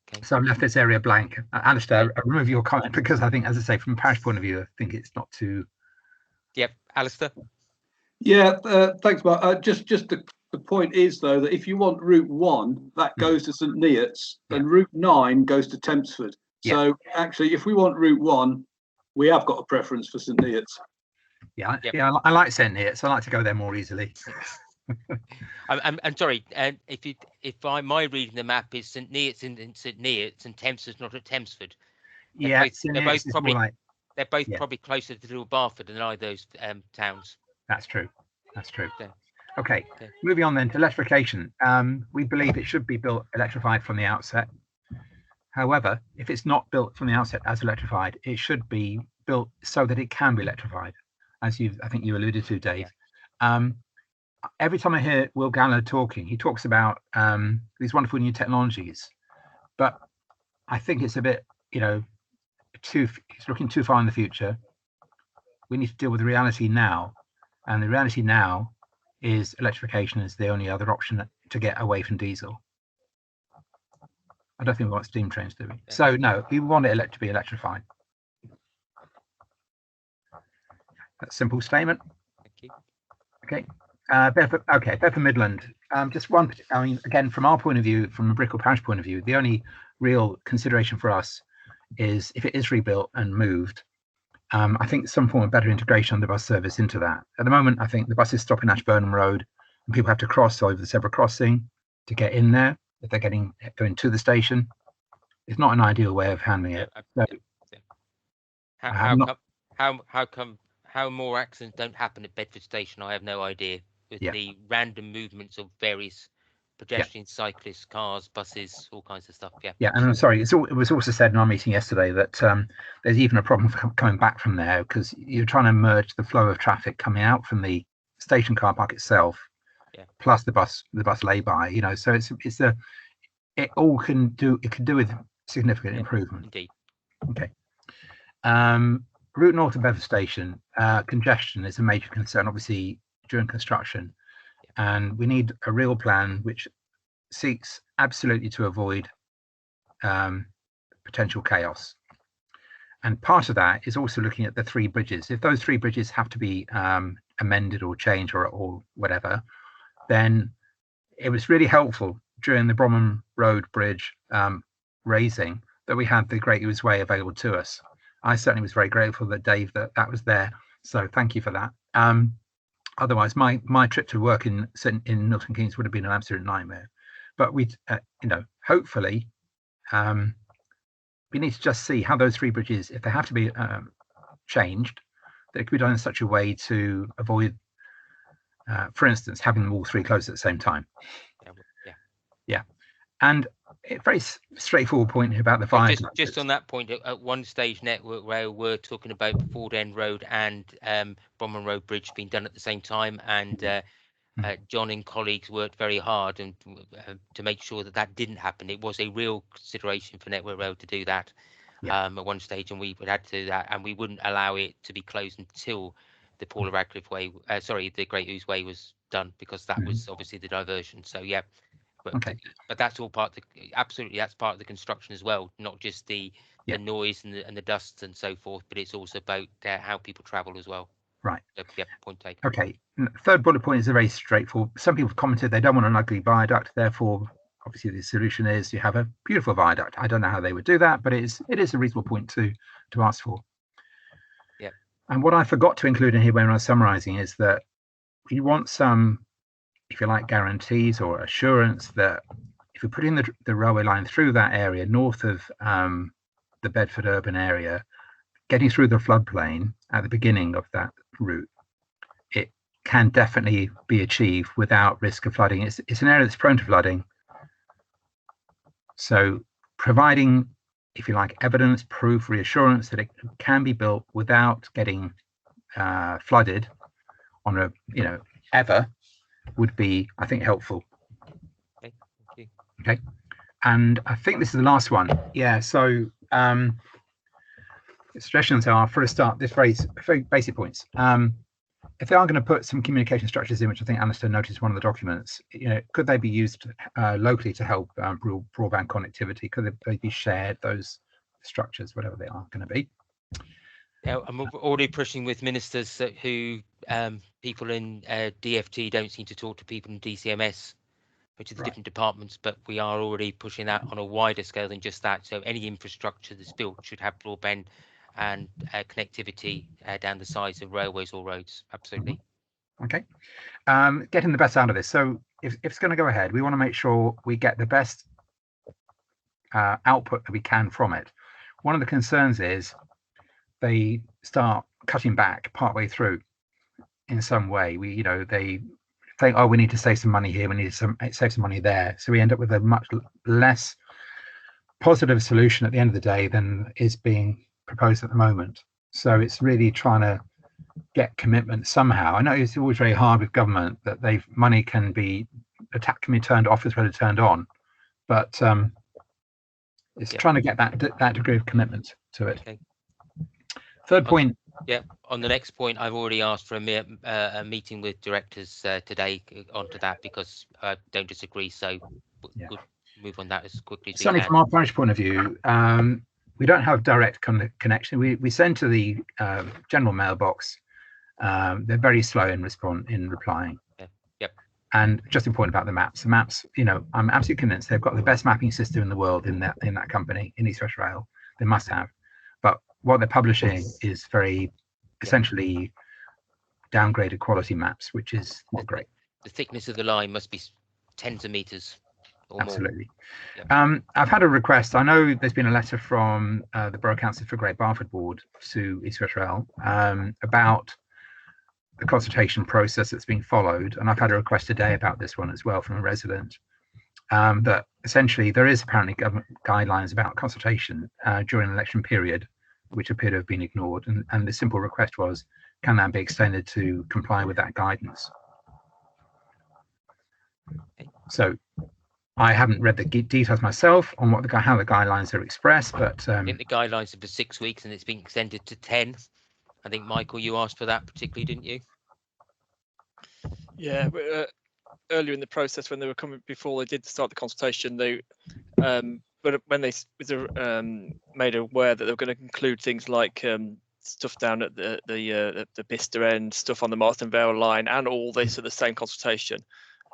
Okay. So I've left this area blank. Alistair, I remove your comment because I think, as I say, from a parish point of view, I think it's not too. Yep, Alistair. Yeah, thanks, Mark. Just the point is though that if you want route 1, that goes to St Neots, and route 9 goes to Tempsford. So actually, if we want route 1, we have got a preference for St Neots. Yeah, I like St Neots. I like to go there more easily. I'm sorry. If my reading the map is St Neots in St Neots and Tempsford's not at Tempsford. They're both probably closer to Little Barford than either those towns. That's true. That's true. Okay. Moving on then to electrification. We believe it should be built electrified from the outset. However, if it's not built from the outset as electrified, it should be built so that it can be electrified, as I think you alluded to, Dave. Every time I hear Will Gallo talking, he talks about these wonderful new technologies, but I think it's a bit, he's looking too far in the future. We need to deal with the reality now, and the reality now is electrification is the only other option to get away from diesel. I don't think we want steam trains, do we? So no, we want it to be electrified. That's a simple statement. Thank you. Okay. Bedford Midland. Just one. I mean, again, from our point of view, from a Brickhill Parish point of view, the only real consideration for us is if it is rebuilt and moved. I think some form of better integration on the bus service into that. At the moment, I think the buses stop in Ashburnham Road, and people have to cross over the zebra crossing to get in there if they're going to the station. It's not an ideal way of handling it. How more accidents don't happen at Bedford Station, I have no idea. With the random movements of various pedestrians, cyclists, cars, buses, all kinds of stuff. Yeah, and I'm sorry, it was also said in our meeting yesterday that there's even a problem coming back from there because you're trying to merge the flow of traffic coming out from the station car park itself, plus the bus lay-by. So it can do with significant improvement. Indeed. Okay. Route north of Bedford Station, congestion is a major concern, obviously, during construction. And we need a real plan which seeks absolutely to avoid potential chaos. And part of that is also looking at the 3 bridges. If those 3 bridges have to be amended or changed or whatever, then it was really helpful during the Bromham Road Bridge raising that we had the Great Ouse Way available to us. I certainly was very grateful that Dave that was there. So thank you for that. Otherwise, my trip to work in Milton Keynes would have been an absolute nightmare. But we, hopefully, we need to just see how those 3 bridges, if they have to be changed, that it could be done in such a way to avoid, for instance, having them all 3 closed at the same time. Yeah. And a very straightforward point about the fire. Just on that point, at one stage, Network Rail were talking about Ford End Road and Bromham Road Bridge being done at the same time, and John and colleagues worked very hard and to make sure that didn't happen. It was a real consideration for Network Rail to do that at one stage, and we would have to do that, and we wouldn't allow it to be closed until the Paula Radcliffe Way, the Great Ouse Way was done, because that was obviously the diversion. So yeah, but that's all part of absolutely, that's part of the construction as well, not just the noise and the dust and so forth, but it's also about how people travel as well. Right. So, yeah, point taken. Okay. Third bullet point is very straightforward. Some people have commented they don't want an ugly viaduct, therefore obviously the solution is you have a beautiful viaduct. I don't know how they would do that, but it is a reasonable point to ask for. Yeah. And what I forgot to include in here when I was summarizing is that you want some, if you like, guarantees or assurance that if you're putting the railway line through that area north of the Bedford urban area, getting through the floodplain at the beginning of that route, it can definitely be achieved without risk of flooding. It's an area that's prone to flooding. So providing, if you like, evidence, proof, reassurance that it can be built without getting flooded on a, ever, would be, I think, helpful. Okay, thank you. Okay, and I think this is the last one. Yeah, so suggestions are, for a start, this very basic points. If they are going to put some communication structures in, which I think Alistair noticed one of the documents, could they be used locally to help broadband connectivity? Could they be shared, those structures, whatever they are going to be? Yeah, I'm already pushing with ministers who people in DFT don't seem to talk to people in DCMS, which are the different departments, but we are already pushing that on a wider scale than just that. So any infrastructure that's built should have broadband and connectivity down the sides of railways or roads. Absolutely. Okay. Getting the best out of this. So if it's going to go ahead, we want to make sure we get the best output that we can from it. One of the concerns is they start cutting back partway through in some way. They think, oh, we need to save some money here, we need to save some money there. So we end up with a much less positive solution at the end of the day than is being proposed at the moment. So it's really trying to get commitment somehow. I know it's always very hard with government that money can be turned off as well as turned on, but it's trying to get that degree of commitment to it. Okay. Third point. On the next point, I've already asked for a meeting with directors today onto that, because I don't disagree. So we'll move on that as quickly as we can. Certainly from our parish point of view, we don't have direct connection. We send to the general mailbox. They're very slow in replying. Yep. And just important about the maps. The maps, I'm absolutely convinced they've got the best mapping system in the world in that company, in EWRl. They must have. But what they're publishing is very essentially downgraded quality maps, which is not great. The thickness of the line must be tens of meters. Absolutely. I've had a request. I know there's been a letter from the Borough Council for Great Barford Ward to EWRl about the consultation process that's being followed, and I've had a request today about this one as well from a resident, that essentially there is apparently government guidelines about consultation during an election period, which appear to have been ignored, and the simple request was, can that be extended to comply with that guidance? So I haven't read the details myself on how the guidelines are expressed, but I think the guidelines are for 6 weeks and it's been extended to 10. I think, Michael, you asked for that particularly, didn't you? Yeah, earlier in the process when they were coming, before they did start the consultation, they but when they made aware that they were going to include things like stuff down at the Bicester end, stuff on the Marston Vale line, and all this at the same consultation.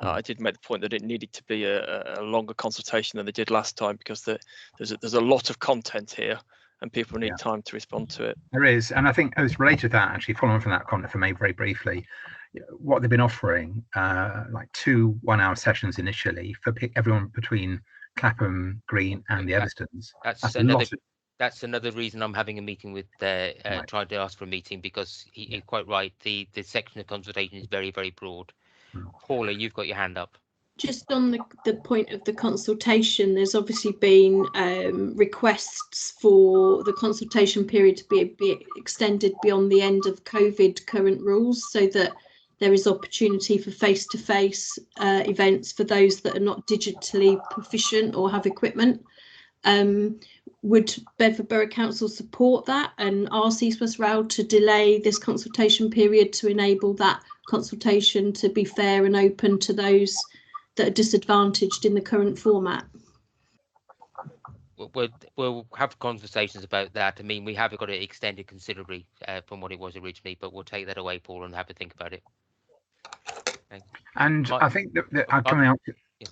I did make the point that it needed to be a longer consultation than they did last time, because there's a lot of content here and people need time to respond to it. There is, and I think it's related to that, actually, following from that comment from me very briefly, what they've been offering, like 2 1-hour sessions initially for everyone between Clapham Green and the Everstons. That's another reason I'm having a meeting with trying to ask for a meeting, because you're quite right, the section of consultation is very, very broad. Paula, you've got your hand up. Just on the point of the consultation, there's obviously been requests for the consultation period to be extended beyond the end of COVID current rules, so that there is opportunity for face-to-face events for those that are not digitally proficient or have equipment. would Bedford Borough Council support that and ask East West Rail to delay this consultation period to enable that consultation to be fair and open to those that are disadvantaged in the current format? We'll have conversations about that. I mean, we have got it extended considerably from what it was originally, but we'll take that away, Paul, and have a think about it. Okay. And I think that I'm coming out. Yes.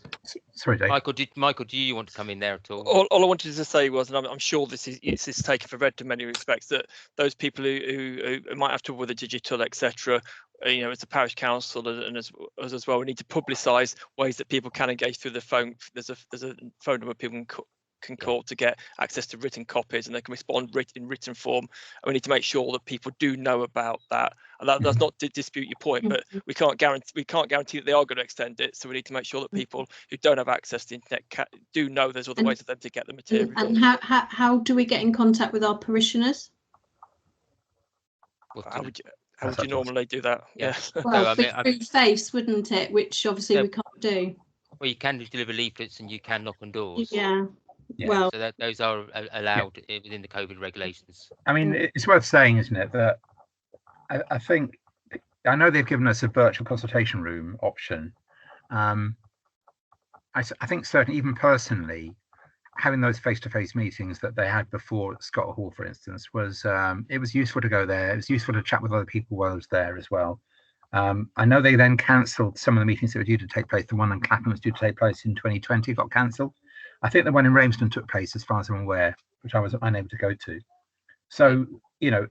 Sorry, Dave. Michael, do you want to come in there at all? All I wanted to say was, and I'm sure this is taken for granted in many respects, that those people who might have trouble with the digital, etc., as a parish council and as well, we need to publicise ways that people can engage through the phone. There's a phone number people can call to get access to written copies, and they can respond in written form. And we need to make sure that people do know about that. And that does not dispute your point, but we can't guarantee that they are going to extend it. So we need to make sure that people who don't have access to the internet do know there's other ways for them to get the material. And how do we get in contact with our parishioners? How would you normally do that? Yes. Well, through face, wouldn't it? Which obviously we can't do. Well, you can deliver leaflets and you can knock on doors. Yeah. Well, so those are allowed within the COVID regulations. I mean, it's worth saying, isn't it, that I think, I know they've given us a virtual consultation room option. I think certainly, even personally, having those face-to-face meetings that they had before at Scott Hall, for instance, was it was useful to go there. It was useful to chat with other people while I was there as well. I know they then cancelled some of the meetings that were due to take place. The one in Clapham was due to take place in 2020, got cancelled. I think the one in Ramsden took place, as far as I'm aware, which I was unable to go to. So,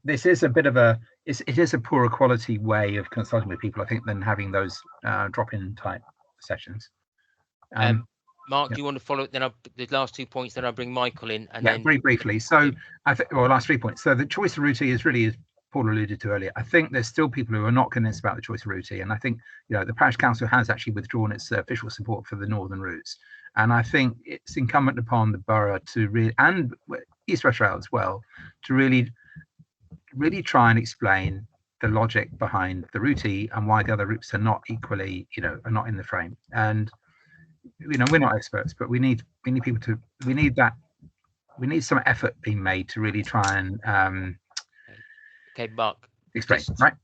this is a bit of it is a poorer quality way of consulting with people, I think, than having those drop-in type sessions. Mark, do you want to follow then the last 2 points? Then I'll bring Michael in. And then very briefly. So, last 3 points. So the choice of route is really, as Paul alluded to earlier, I think there's still people who are not convinced about the choice of route, and I think the parish council has actually withdrawn its official support for the northern routes. And I think it's incumbent upon the borough to really, and East West Rail as well, to really try and explain the logic behind the route and why the other routes are not equally, are not in the frame. And we're not experts, but we need people to, we need some effort being made to really try and okay, Mark, explain.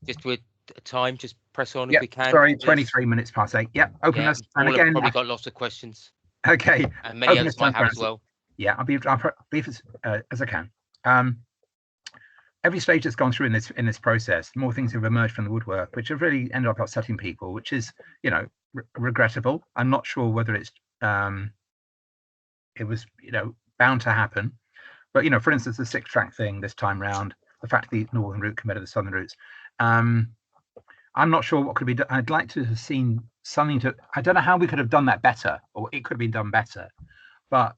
Just with time, just press on if we can. Sorry, 23 minutes past 8. Yeah, openness. And again, probably got lots of questions. Okay. And many others might have as well. Yeah, I'll be brief as I can. Every stage that's gone through in this process, more things have emerged from the woodwork, which have really ended up upsetting people, which is, regrettable. I'm not sure whether it's it was, bound to happen. But, for instance, the 6-track thing this time round, the fact that the northern route compared to the southern routes. I'm not sure what could be done. I'd like to have seen something I don't know how we could have done that better, or it could have been done better. But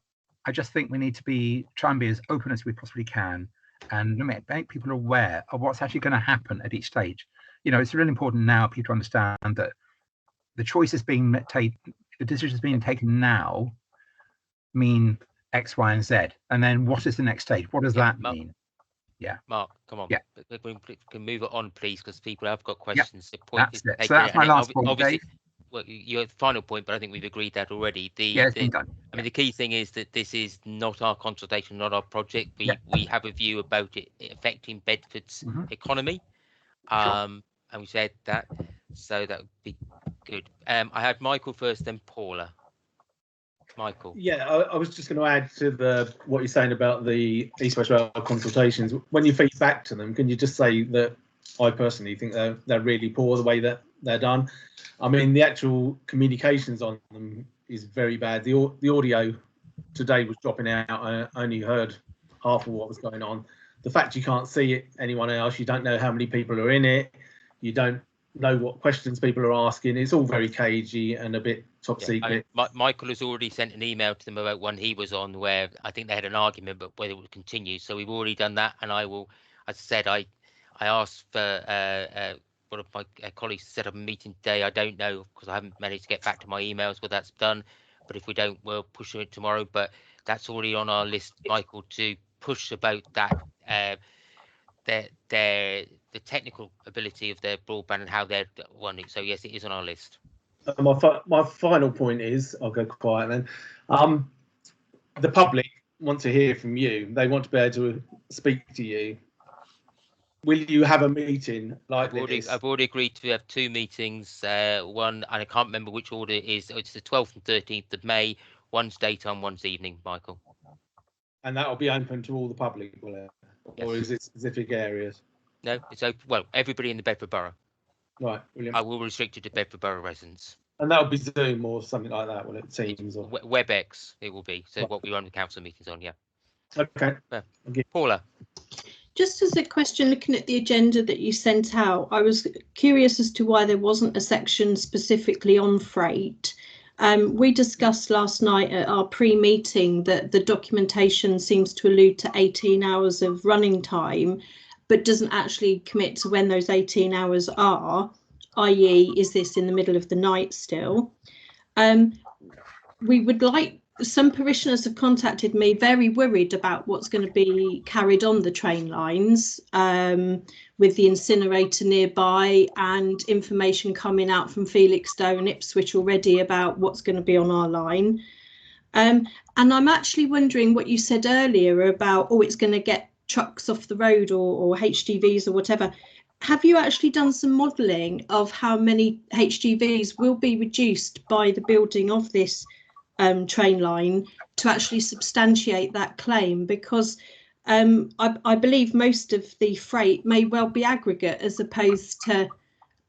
I just think we need to try and be as open as we possibly can and make people aware of what's actually going to happen at each stage. It's really important now people to understand that the choices being taken, the decisions being taken now mean X, Y, and Z. And then what is the next stage? What does that mean? Yeah. Mark, come on. Yeah. We can move it on, please, because people have got questions. Yeah. The point That's it. So that's my last point, obviously, Dave. Well, your final point, but I think we've agreed that already. It's been done. I mean, the key thing is that this is not our consultation, not our project. We have a view about it affecting Bedford's economy, and we said that, so that would be good. I had Michael first, then Paula. Michael. Yeah, I was just going to add to what you're saying about the East West Rail consultations. When you feed back to them, can you just say that I personally think they're really poor the way that they're done? I mean, the actual communications on them is very bad. The audio today was dropping out. I only heard half of what was going on. The fact you can't see anyone else, you don't know how many people are in it, you don't know what questions people are asking. It's all very cagey and a bit top secret. Michael has already sent an email to them about one he was on where I think they had an argument, but whether it would continue. So we've already done that, and I will, as I said, I asked for one of my colleagues to set up a meeting today. I don't know, because I haven't managed to get back to my emails whether that's done, but if we don't, we'll push it tomorrow. But that's already on our list, Michael, to push about that, the technical ability of their broadband and how they're running. So yes, it is on our list. My final point is, I'll go quiet then. The public want to hear from you. They want to be able to speak to you. Will you have a meeting like this? I've already agreed to have 2 meetings. One, and I can't remember which order it is. It's the 12th and 13th of May. One's daytime, one's evening, Michael. And that will be open to all the public, will it? Or is it specific areas? No, it's open. Well, everybody in the Bedford Borough. Right, brilliant. I will restrict it to Bedford Borough residents. And that will be Zoom or something like that, will it? Teams or WebEx, it will be. So right. what we run the council meetings on, yeah. Okay. Paula. Just as a question, looking at the agenda that you sent out, I was curious as to why there wasn't a section specifically on freight. We discussed last night at our pre-meeting that the documentation seems to allude to 18 hours of running time, but doesn't actually commit to when those 18 hours are, i.e. is this in the middle of the night still? We would like, some parishioners have contacted me very worried about what's going to be carried on the train lines, with the incinerator nearby and information coming out from Felixstowe and Ipswich already about what's going to be on our line. And I'm actually wondering what you said earlier about, oh, it's going to get trucks off the road or HGVs or whatever. Have you actually done some modelling of how many HGVs will be reduced by the building of this train line to actually substantiate that claim? Because I believe most of the freight may well be aggregate as opposed to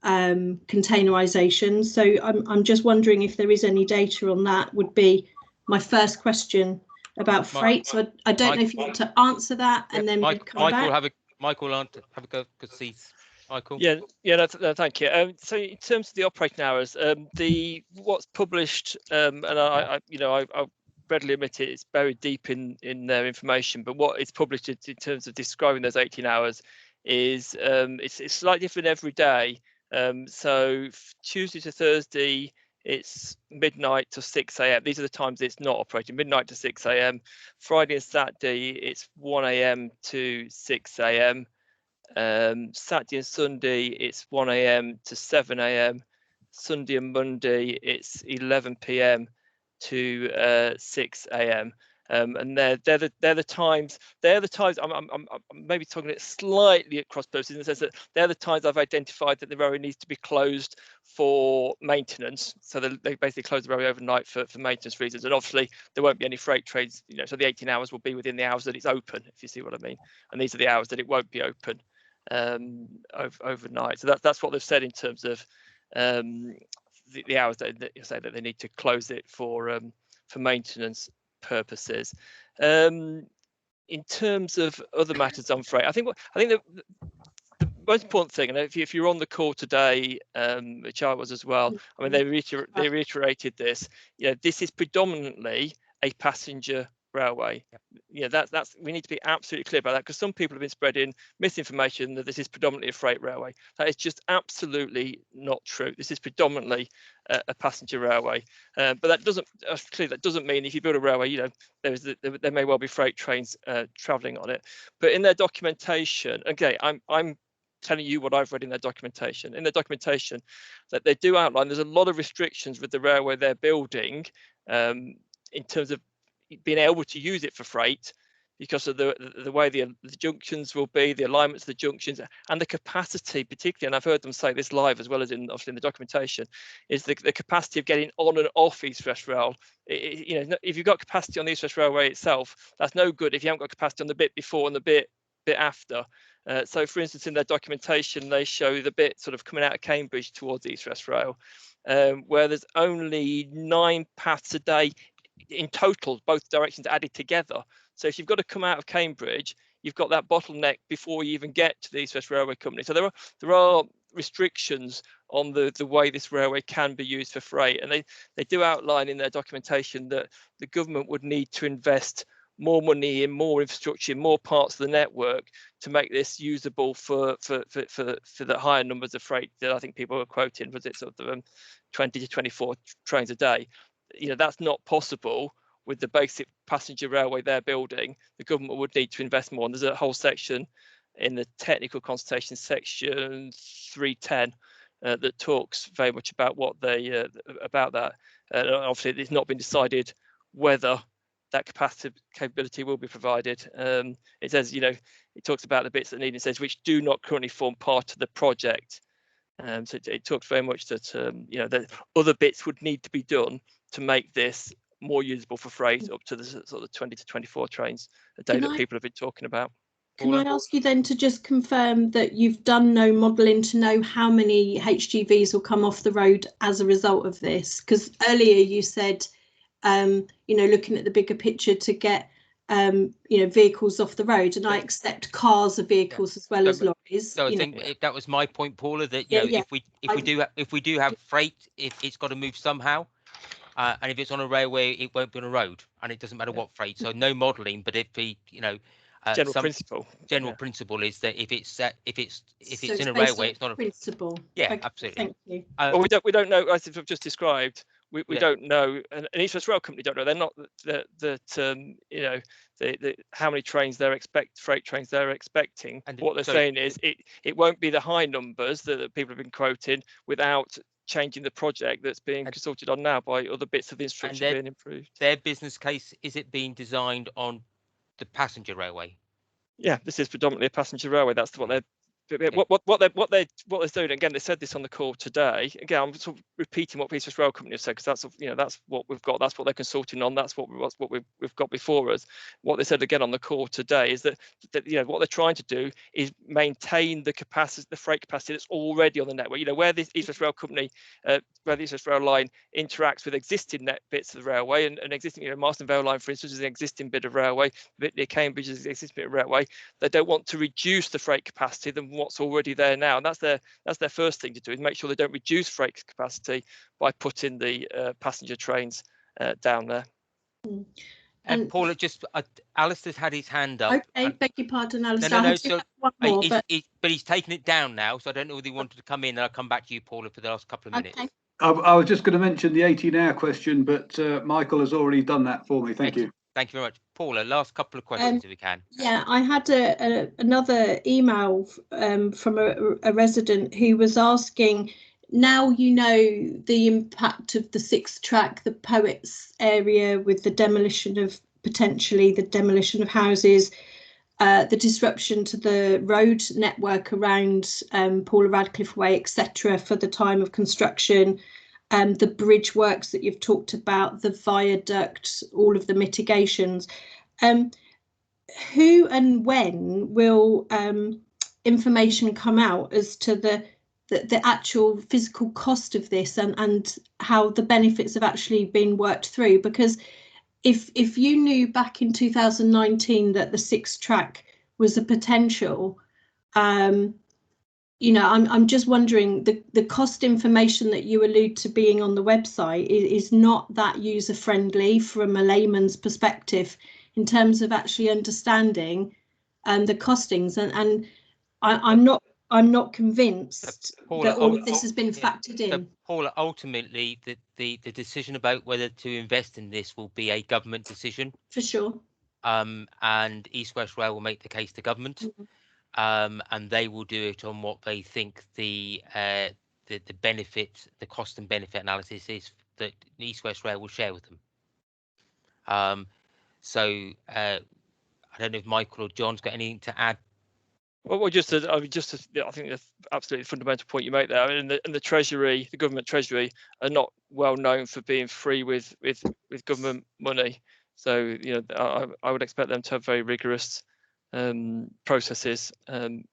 containerisation. So I'm just wondering if there is any data on that, would be my first question about freight. So I don't know if you want to answer that and then we'd come back. Michael, have a go, because he's Michael. Yeah, no, thank you. So in terms of the operating hours, what's published, and I readily admit it's buried deep in their information, but what is published in terms of describing those 18 hours is it's slightly different every day. So Tuesday to Thursday, it's midnight to 6 a.m. These are the times it's not operating, midnight to 6 a.m. Friday and Saturday, it's 1 a.m. to 6 a.m. Saturday and Sunday, it's 1 a.m. to 7 a.m. Sunday and Monday, it's 11 p.m. to 6 a.m. And they're the times. I'm maybe talking it slightly at cross purposes in the sense that they're the times I've identified that the railway needs to be closed for maintenance. So they basically close the railway overnight for maintenance reasons. And obviously there won't be any freight trains. So the 18 hours will be within the hours that it's open, if you see what I mean. And these are the hours that it won't be open overnight. So that's what they've said in terms of the hours that you say that they need to close it for maintenance purposes. In terms of other matters on freight, I think the most important thing, and if you're on the call today, which I was as well, I mean, they reiterated this. This is predominantly a passenger railway. That's we need to be absolutely clear about that, because some people have been spreading misinformation that this is predominantly a freight railway. That is just absolutely not true. This is predominantly a passenger railway, but that doesn't mean if you build a railway, there may well be freight trains travelling on it. But in their documentation, okay, I'm telling you what I've read in their documentation. In their documentation, that they do outline there's a lot of restrictions with the railway they're building in terms of being able to use it for freight, because of the way the junctions will be, the alignments of the junctions, and the capacity, particularly, and I've heard them say this live as well as obviously in the documentation, is the capacity of getting on and off East West Rail. If you've got capacity on the East West Railway itself, that's no good if you haven't got capacity on the bit before and the bit after. So, for instance, in their documentation, they show the bit sort of coming out of Cambridge towards East West Rail, where there's only 9 paths a day in total, both directions added together. So if you've got to come out of Cambridge, you've got that bottleneck before you even get to the East West Railway Company. So there are restrictions on the way this railway can be used for freight, and they do outline in their documentation that the government would need to invest more money in more infrastructure, in more parts of the network to make this usable for the higher numbers of freight that I think people were quoting. Was it sort of 20 to 24 trains a day? That's not possible with the basic passenger railway they're building. The government would need to invest more. And there's a whole section in the technical consultation, section 310, that talks very much about what about that. Obviously, it's not been decided whether that capability will be provided. It says, it talks about the bits that need, it says which do not currently form part of the project. So it talks very much that that other bits would need to be done to make this more usable for freight up to the sort of 20 to 24 trains a day that people have been talking about. Can I ask you then to just confirm that you've done no modelling to know how many HGVs will come off the road as a result of this? Because earlier you said, looking at the bigger picture to get, vehicles off the road, and I accept cars are vehicles as well as lorries. So I think that was my point, Paula. That if we do have freight, it's got to move somehow. And if it's on a railway, it won't be on a road, and it doesn't matter what freight. So no modelling, but if we, general principle. General principle is that if it's in a railway, it's not a principle. Yeah, okay, absolutely. Thank you. Well, we don't know, as I've just described. We don't know, and East West Rail Company don't know. They're not how many trains freight trains they're expecting. And what they're saying is it won't be the high numbers that people have been quoting without changing the project that's being consulted on now by other bits of the infrastructure being improved. Their business case, is it being designed on the passenger railway? Yeah, this is predominantly a passenger railway. That's what they're what they're doing. Again, they said this on the call today. Again, I'm sort of repeating what East West Rail Company have said, because that's what we've got. That's what they're consulting on. That's what we've got before us. What they said again on the call today is that what they're trying to do is maintain the capacity, the freight capacity that's already on the network. Where the East West Rail Company, where the East West Rail line interacts with existing net bits of the railway, and existing, Marston Vale line, for instance, is an existing bit of railway. A bit near Cambridge is an existing bit of railway. They don't want to reduce the freight capacity than what's already there now, and that's their first thing to do, is make sure they don't reduce freight capacity by putting the passenger trains down there. And Paula, Alistair's had his hand up. Okay, beg your pardon, Alistair. No. So one more, but he's taken it down now, so I don't know whether he wanted to come in, and I'll come back to you, Paula, for the last couple of minutes. Okay. I was just going to mention the 18-hour question, but Michael has already done that for me. Thank you. Thank you very much. Paula, last couple of questions if we can. Yeah, I had another email from a resident who was asking, now the impact of the 6th track, the Poets area, with the demolition of houses, the disruption to the road network around Paula Radcliffe Way, etc., for the time of construction, the bridge works that you've talked about, the viaduct, all of the mitigations. Who and when will information come out as to the actual physical cost of this, and how the benefits have actually been worked through? Because if you knew back in 2019 that the 6th track was a potential, I'm just wondering, the cost information that you allude to being on the website is not that user friendly from a layman's perspective in terms of actually understanding the costings, and I'm not convinced Paula, that all of this has been factored in. So, Paula, ultimately, the decision about whether to invest in this will be a government decision. For sure. And East West Rail will make the case to government. Mm-hmm. And they will do it on what they think the benefit, the cost and benefit analysis is that East West Rail will share with them. So I don't know if Michael or John's got anything to add. Well, I think that's absolutely the fundamental point you make there. And the Treasury, the government Treasury, are not well known for being free with government money. So I would expect them to have very rigorous processes in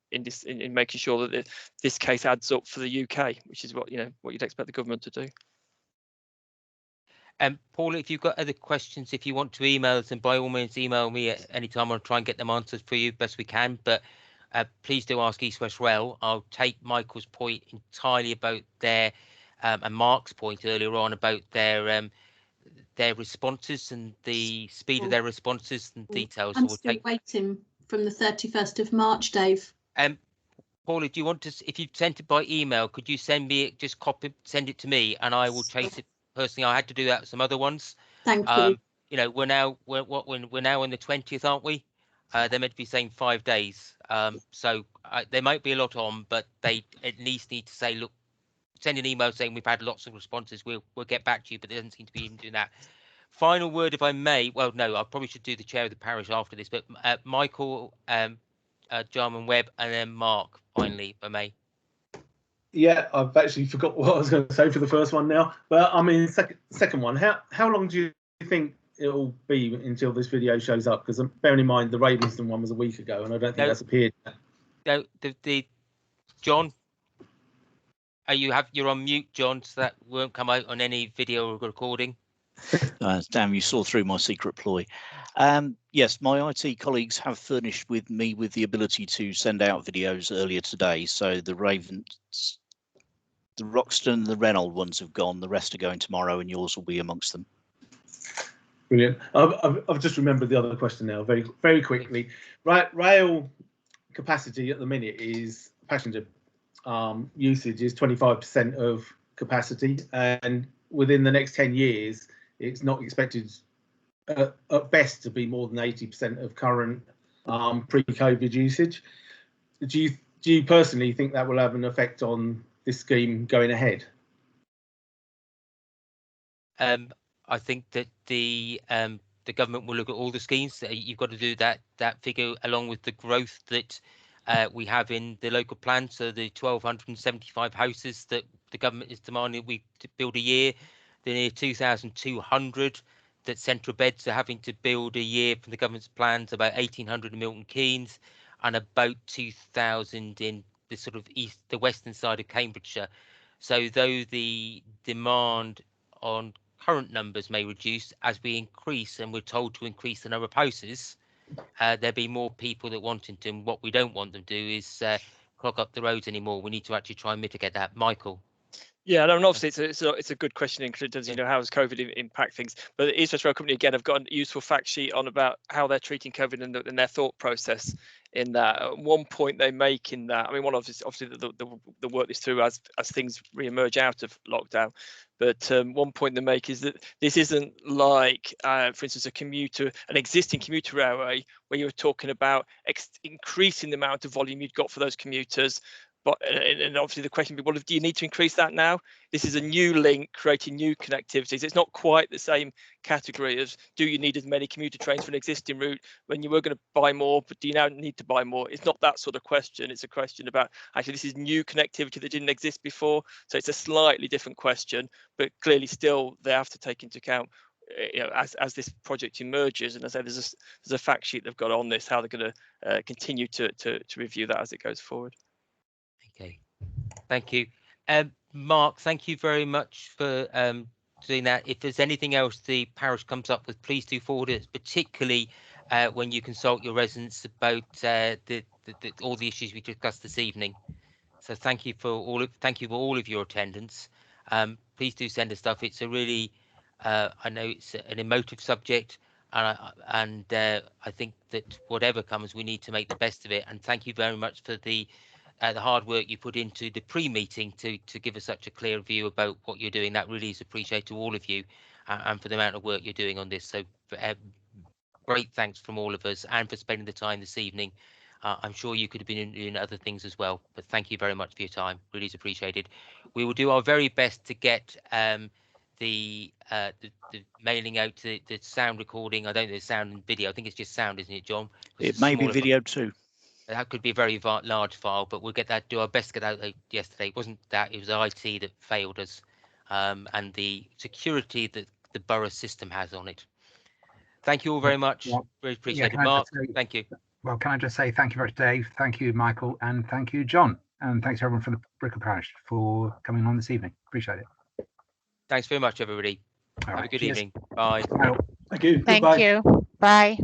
making sure that this case adds up for the UK, which is what you'd expect the government to do. Paula, if you've got other questions, if you want to email us, then by all means email me at any time. I'll try and get them answered for you best we can. But please do ask East West Rail. I'll take Michael's point entirely about their and Mark's point earlier on about their responses and the speed of their responses and details. I'm still waiting from the 31st of March, Dave. Paula, do you want to, if you sent it by email, could you send me, just send it to me, and I will chase it personally. I had to do that with some other ones. Thank you. We're now on the 20th, aren't we? They're meant to be saying 5 days. So there might be a lot on, but they at least need to say, look, send an email saying we've had lots of responses. We'll get back to you, but they doesn't seem to be even doing that. Final word, if I may. Well, no, I probably should do the chair of the parish after this, but Michael, Jarman Webb, and then Mark, finally, if I may. Yeah, I've actually forgot what I was going to say for the first one now. But I mean, second one, how long do you think it'll be until this video shows up? Because bearing in mind the Ravenston one was a week ago, and I don't think that's appeared. No, the John, you're on mute, John, so that won't come out on any video recording. Damn, you saw through my secret ploy. Yes, my IT colleagues have furnished me with the ability to send out videos earlier today. So the Roxton, the Reynolds ones have gone. The rest are going tomorrow, and yours will be amongst them. Brilliant. I've just remembered the other question now, very, very quickly. Right, rail capacity at the minute is passenger usage is 25% of capacity, and within the next 10 years, it's not expected at best to be more than 80% of current pre-COVID usage. Do you personally think that will have an effect on this scheme going ahead? I think that the government will look at all the schemes. You've got to do that figure along with the growth that we have in the local plan. So the 1,275 houses that the government is demanding we build a year, the near 2,200 that Central Beds are having to build a year from the government's plans, about 1,800 in Milton Keynes, and about 2,000 in the sort of the western side of Cambridgeshire. So though the demand on current numbers may reduce, as we increase, and we're told to increase the number of houses, there'll be more people that want it to. And what we don't want them to do is clog up the roads anymore. We need to actually try and mitigate that. Michael. Yeah, and obviously it's a good question, because how does COVID impact things? But the East West Rail Company again have got a useful fact sheet on about how they're treating COVID and their thought process in that. One point they make in that, I mean, one obviously the work this through as things re-emerge out of lockdown. But one point they make is that this isn't like, for instance, an existing commuter railway where you were talking about increasing the amount of volume you'd got for those commuters. But and obviously the question would be, well, do you need to increase that now? This is a new link, creating new connectivities. It's not quite the same category as, do you need as many commuter trains for an existing route when you were going to buy more, but do you now need to buy more? It's not that sort of question. It's a question about, actually, this is new connectivity that didn't exist before. So it's a slightly different question, but clearly still they have to take into account, as this project emerges. And as I say, there's a fact sheet they've got on this, how they're going to continue to review that as it goes forward. Okay, thank you. Mark, thank you very much for doing that. If there's anything else the parish comes up with, please do forward it, particularly when you consult your residents about all the issues we discussed this evening. So thank you for all of your attendance. Please do send us stuff. It's a really, I know it's an emotive subject, and I think that whatever comes, we need to make the best of it. And thank you very much for the hard work you put into the pre-meeting to give us such a clear view about what you're doing. That really is appreciated to all of you, and for the amount of work you're doing on this. So great thanks from all of us, and for spending the time this evening. I'm sure you could have been doing other things as well, but thank you very much for your time. Really is appreciated. We will do our very best to get the mailing out to the sound recording. I don't know, sound and video. I think it's just sound, isn't it, John? It may be video too. That could be a very large file, but we'll do our best to get out yesterday. It wasn't that, it was IT that failed us, and the security that the borough system has on it. Thank you all very much. Very appreciated. Mark, thank you. Well, can I just say thank you very much, Dave. Thank you, Michael, and thank you, John. And thanks everyone from the Brickhill Parish for coming on this evening. Appreciate it. Thanks very much, everybody. Have a good evening. Bye. Thank you. Thank you. Bye.